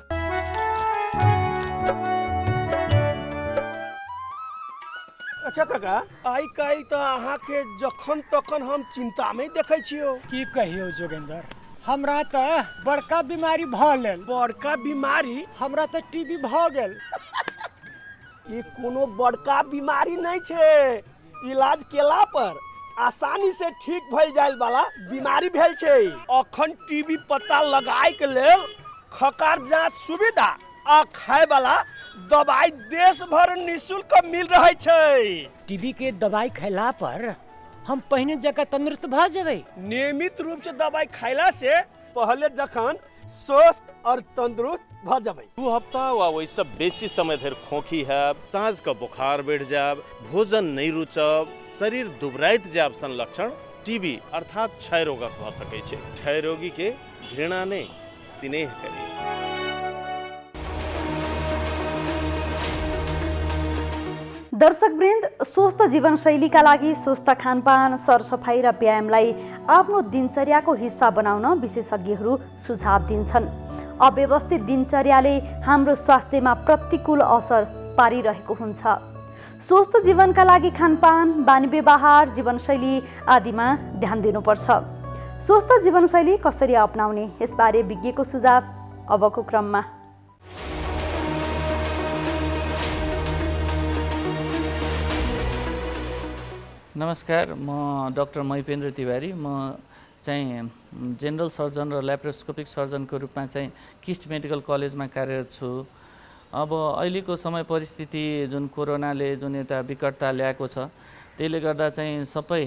अच्छा काका, आइ काल्हि त अहाँके जखन तखन हम चिंता में देखै छियो। की कहियो जोगेंद्र, हमरा त बड़का बीमारी भ गेल। बड़का बीमारी? हमरा त टीबी भ गेल। ये कोनो बड़का बीमारी नहीं छे, इलाज केला पर आसानी से ठीक भइल जाइल वाला बीमारी भेल छे। अखन टीबी पता लगाए के लेल खकार जांच सुविधा आ खाए वाला दवाई देश भर निःशुल्क मिल रहे छे। टीबी के दवाई खैला पर हम पहले जगह तंदुरुस्त भ जेबै। नियमित रूप से दवाई खैला से पहले जखन स्वस्थ और तंदुरुस्त भ जेबै। 2 हफ्ता वा वैसे बेसी समय धरि खोखी है, सांझ का बुखार बढ़ जाब, भोजन नहीं रुचब, शरीर दुबराइत जाब सन लक्षण टीबी अर्थात क्षय रोगक भ सकै छै। क्षय रोगी के घृणा नहीं स्नेह करी। दर्शकवृन्द, स्वस्थ जीवनशैलीका लागि स्वस्थ खानपान, सरसफाइ र व्यायामलाई आफ्नो दिनचर्याको हिस्सा बनाउन विशेषज्ञहरू सुझाव दिन्छन्। अव्यवस्थित दिनचर्याले हाम्रो स्वास्थ्यमा प्रतिकूल असर पारिरहेको हुन्छ। स्वस्थ जीवनका लागि खानपान, बानी व्यवहार, जीवनशैली आदिमा ध्यान दिनुपर्छ। स्वस्थ जीवनशैली कसरी अपनाउने, यसबारे विज्ञको सुझाव अबको क्रममा। नमस्कार, म डाक्टर महिपेन्द्र तिवारी। म चाहिँ जेनरल सर्जन र ल्याप्रोस्कोपिक सर्जनको रूपमा चाहिँ किस्ट मेडिकल कलेजमा कार्यरत छु। अब अहिलेको समय परिस्थिति जुन कोरोनाले जुन एउटा विकटता ल्याएको छ, त्यसले गर्दा चाहिँ सबै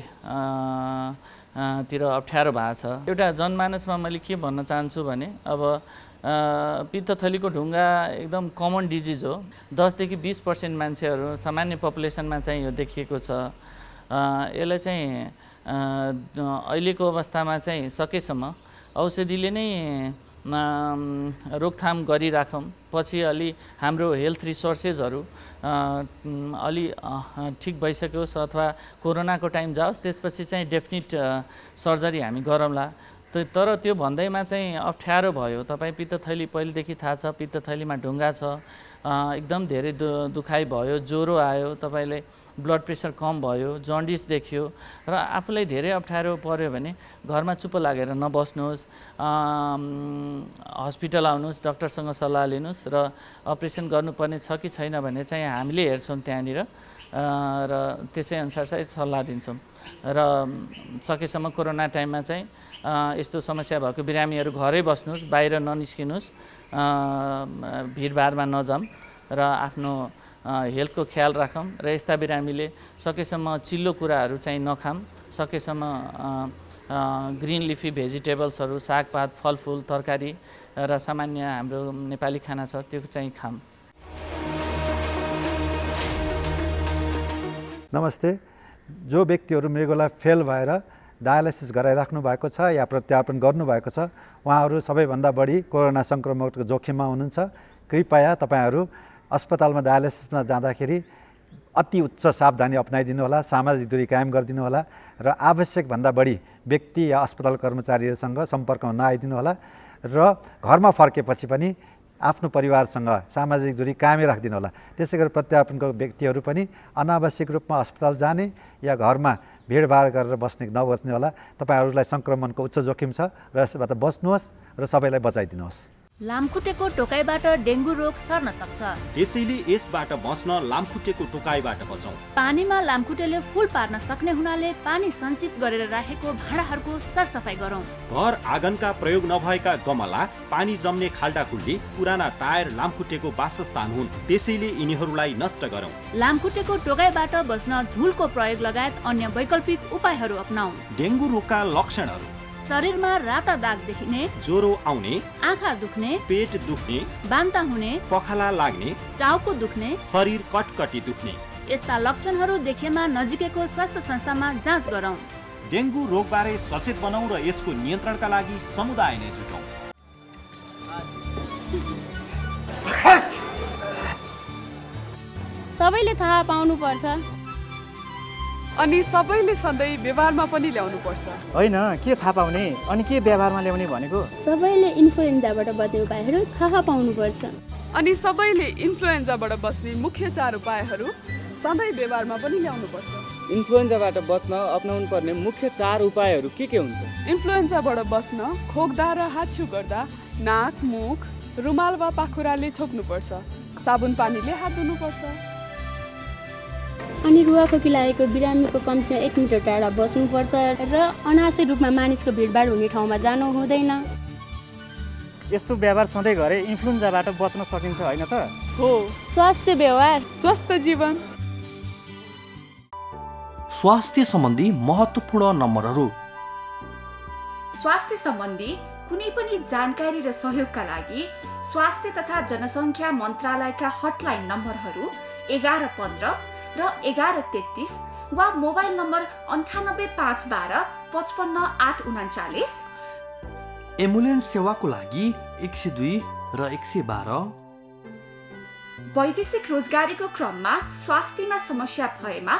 तिर अप्ठ्यारो भएको छ। एउटा जनमानसमा मैले के भन्न चाहन्छु भने, अब पित्तथलीको ढुङ्गा एकदम कमन डिजिज हो। 10 देखि 20% मान्छेहरू सामान्य पपुलेसनमा चाहिँ यो देखिएको छ। यसलाई चाहिँ अहिलेको अवस्थामा चाहिँ सकेसम्म औषधिले नै रोकथाम गरिराखौँ। पछि अलि हाम्रो हेल्थ रिसोर्सेसहरू अलि ठिक भइसक्योस् अथवा कोरोनाको टाइम जाओस्, त्यसपछि चाहिँ डेफिनिट सर्जरी हामी गरौँला। तर त्यो भन्दैमा चाहिँ अप्ठ्यारो भयो। तपाईँ पित्तथैली पहिलेदेखि थाहा छ, पित्तथैलीमा ढुङ्गा छ, एकदम धेरै दुखाइ भयो, ज्वरो आयो, तपाईँले ब्लड प्रेसर कम भयो, जन्डिस देखियो र आफूलाई धेरै अप्ठ्यारो पर्यो भने घरमा चुप्प लागेर नबस्नुहोस्, हस्पिटल आउनुहोस्, डक्टरसँग सल्लाह लिनुहोस् र अपरेसन गर्नुपर्ने छ कि छैन भने चाहिँ हामीले हेर्छौँ त्यहाँनिर र त्यसै अनुसार चाहिँ सल्लाह दिन्छौँ। र सकेसम्म कोरोना टाइममा चाहिँ यस्तो समस्या भएको बिरामीहरू घरै बस्नुहोस्, बाहिर ननिस्किनुहोस्, भिडभाडमा नजाऊँ र आफ्नो हेल्थको ख्याल राखौँ। र यस्ता बिरामीले सकेसम्म चिल्लो कुराहरू चाहिँ नखाऊँ, सकेसम्म ग्रिन लिफी भेजिटेबल्सहरू, सागपात, फलफुल, तरकारी र सामान्य हाम्रो नेपाली खाना छ त्यो चाहिँ खाऊँ। नमस्ते। जो व्यक्तिहरू मृगौला फेल भएर डायलाइसिस गराइराख्नु भएको छ या प्रत्यारोपण गर्नुभएको छ उहाँहरू सबैभन्दा बढी कोरोना सङ्क्रमणको जोखिममा हुनुहुन्छ। कृपया तपाईँहरू अस्पतालमा डायलाइसिसमा जाँदाखेरि अति उच्च सावधानी अपनाइदिनु होला, सामाजिक दूरी कायम गरिदिनु होला र आवश्यकभन्दा बढी व्यक्ति या अस्पताल कर्मचारीहरूसँग सम्पर्कमा नआइदिनु होला र घरमा फर्केपछि पनि आफ्नो परिवारसँग सामाजिक दूरी कायमै राखिदिनु होला। त्यसै गरी प्रत्यारोपणको व्यक्तिहरू पनि अनावश्यक रूपमा अस्पताल जाने या घरमा भिडभाड गरेर नबस्ने होला। तपाईँहरूलाई सङ्क्रमणको उच्च जोखिम छ र यसबाट बच्नुहोस् र सबैलाई बचाइदिनुहोस्। लामखुट्टेको टोकाइबाट डेङ्गु रोग सर्न सक्छ, त्यसैले यसबाट बच्न लामखुट्टेको टोकाइबाट बचौँ। पानीमा लामखुट्टेले फुल पार्न सक्ने हुनाले पानी सञ्चित गरेर राखेको भाँडाहरूको सरसफाइ गरौँ। घर आँगनका प्रयोग नभएका गमला, पानी जम्ने खाल्डाखुल्डी, पुराना टायर लामखुट्टेको वासस्थान हुन्, त्यसैले यिनीहरूलाई नष्ट गरौँ। लामखुट्टेको टोकाइबाट बच्न झुलको प्रयोग लगायत अन्य वैकल्पिक उपायहरू अपनाऊ। डेङ्गु रोगका लक्षणहरू: शरीरमा राता दाग देखिने, ज्वरो आउने, आँखा दुख्ने, पेट दुख्ने, बान्ता हुने, पखाला लाग्ने, टाउको दुख्ने, शरीर कटकटी दुख्ने। यस्ता लक्षणहरू देखेमा नजिकैको स्वास्थ्य संस्थामा जाँच गरौँ। डेङ्गु रोगबारे सचेत बनाऊ र यसको नियन्त्रणका लागि समुदाय नै जुटौँ। सबैले थाहा पाउनुपर्छ अनि सबैले सधैँ व्यवहारमा पनि ल्याउनु पर्छ। होइन, के थाहा पाउने अनि के व्यवहारमा ल्याउने भनेको? सबैले इन्फ्लुएन्जाबाट बच्ने उपायहरू थाहा पाउनुपर्छ। अनि सबैले इन्फ्लुएन्जाबाट बच्ने मुख्य 4 उपायहरू सधैँ व्यवहारमा पनि ल्याउनु पर्छ। इन्फ्लुएन्जाबाट बच्न अपनाउनु पर्ने मुख्य 4 उपायहरू के हुन्छ? इन्फ्लुएन्जाबाट बच्न खोक्दा र हाच्छू गर्दा नाक, मुख रुमाल वा पाखुराले छोप्नुपर्छ। साबुन पानीले हात धुनुपर्छ। अनि रुवाखोकी लागेको बिरामीको कम्तीमा 1 मिटर टाढा बस्नुपर्छ र अनावश्यक रूपमा मानिसको भिडभाड हुने ठाउँमा जानु हुँदैन। यस्तो व्यवहार सधैँ गरे इन्फ्लुएन्जाबाट बच्न सकिन्छ होइन त? हो। स्वास्थ्य व्यवहार, स्वस्थ जीवन। स्वास्थ्य सम्बन्धी महत्त्वपूर्ण नम्बरहरू: स्वास्थ्य सम्बन्धी कुनै पनि जानकारी र सहयोगका लागि स्वास्थ्य तथा जनसङ्ख्या मन्त्रालयका हटलाइन नम्बरहरू 1115 र 1133 वा मोबाइल नम्बर 985112 55839। एम्बुलेन्स सेवाको लागि 102 र 112। वैदेशिक रोजगारीको क्रममा स्वास्थ्यमा समस्या भएमा,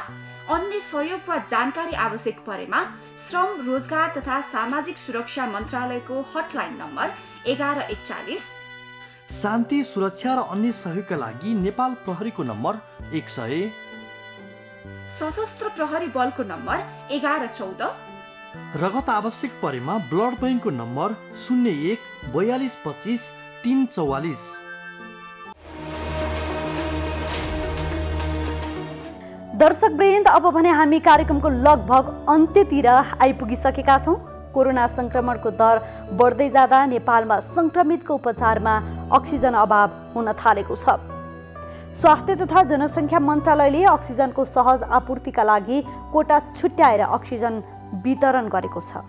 अन्य सहयोग वा जानकारी आवश्यक परेमा श्रम, रोजगार तथा सामाजिक सुरक्षा मन्त्रालयको हटलाइन नम्बर 1141। शान्ति, सुरक्षा र अन्य सहयोगका लागि नेपाल प्रहरीको नम्बर 100। सशस्त्र प्रहरी बलको नम्बर 1114। रगत आवश्यक परेमा ब्लड बैंकको नम्बर 01 42 25 344। दर्शकवृन्द, अब भने हामी कार्यक्रमको लगभग अन्त्यतिर आइपुगिसकेका छौँ। कोरोना संक्रमणको दर बढ्दै जाँदा नेपालमा संक्रमितको उपचारमा अक्सिजन अभाव हुन थालेको छ। स्वास्थ्य तथा जनसङ्ख्या मन्त्रालयले अक्सिजनको सहज आपूर्तिका लागि कोटा छुट्याएर अक्सिजन वितरण गरेको छ।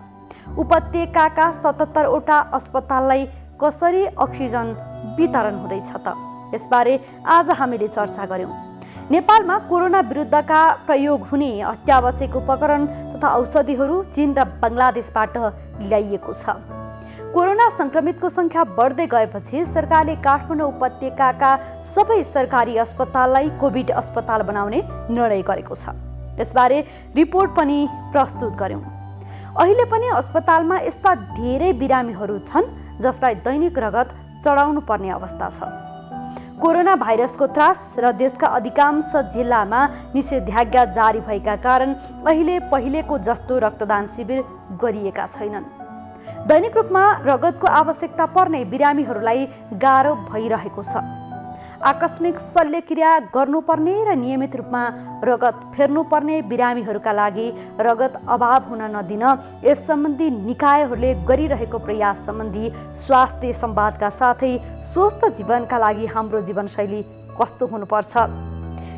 उपत्यकाका 77 वटा अस्पताललाई कसरी अक्सिजन वितरण हुँदैछ त? यसबारे आज हामीले चर्चा गर्यौँ। नेपालमा कोरोना विरुद्धका प्रयोग हुने अत्यावश्यक उपकरण तथा औषधिहरू चीन र बङ्गलादेशबाट ल्याइएको छ। कोरोना संक्रमितको सङ्ख्या बढ्दै गएपछि सरकारले काठमाडौँ उपत्यकाका सबै सरकारी अस्पताललाई कोभिड अस्पताल बनाउने निर्णय गरेको छ। यसबारे रिपोर्ट पनि प्रस्तुत गर्यौँ। अहिले पनि अस्पतालमा यस्ता धेरै बिरामीहरू छन् जसलाई दैनिक रगत चढाउनु पर्ने अवस्था छ। कोरोना भाइरसको त्रास र देशका अधिकांश जिल्लामा निषेधाज्ञा जारी भएका कारण अहिले पहिलेको जस्तो रक्तदान शिविर गरिएका छैनन्। दैनिक रूपमा रगतको आवश्यकता पर्ने बिरामीहरूलाई गाह्रो भइरहेको छ। आकस्मिक शल्यक्रिया गर्नुपर्ने र नियमित रूपमा रगत फेर्नुपर्ने बिरामीहरूका लागि रगत अभाव हुन नदिन यस सम्बन्धी निकायहरूले गरिरहेको प्रयास सम्बन्धी स्वास्थ्य संवादका साथै स्वस्थ जीवनका लागि हाम्रो जीवनशैली कस्तो हुनुपर्छ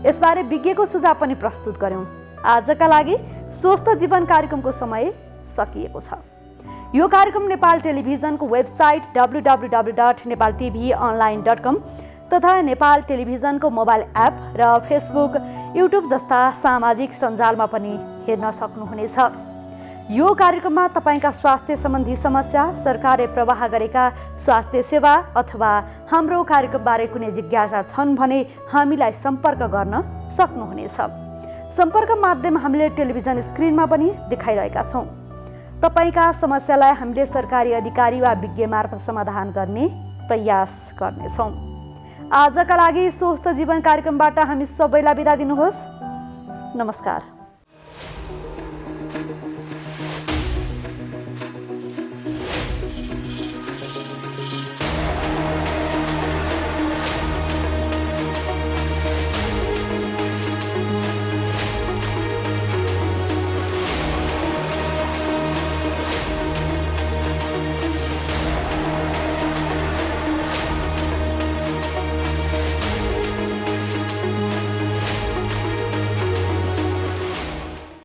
यसबारे विज्ञको सुझाव पनि प्रस्तुत गर्यौँ। आजका लागि स्वस्थ जीवन कार्यक्रमको समय सकिएको छ। यो कार्यक्रम नेपाल टेलिभिजनको वेबसाइट www.nepaltvonline.com तथा नेपाल टेलिभिजनको मोबाइल एप र फेसबुक, युट्युब जस्ता सामाजिक सञ्जालमा पनि हेर्न सक्नुहुनेछ। यो कार्यक्रममा तपाईँका स्वास्थ्य सम्बन्धी समस्या, सरकारले प्रवाह गरेका स्वास्थ्य सेवा अथवा हाम्रो कार्यक्रमबारे कुनै जिज्ञासा छन् भने हामीलाई सम्पर्क गर्न सक्नुहुनेछ। सम्पर्क माध्यम हामीले टेलिभिजन स्क्रिनमा पनि देखाइरहेका छौँ। तपाईँका समस्यालाई हामीले सरकारी अधिकारी वा विज्ञ मार्फत समाधान गर्ने प्रयास गर्नेछौँ। आजका लागि स्वस्थ जीवन कार्यक्रमबाट हामी सबैलाई बिदा दिनुहोस्। नमस्कार।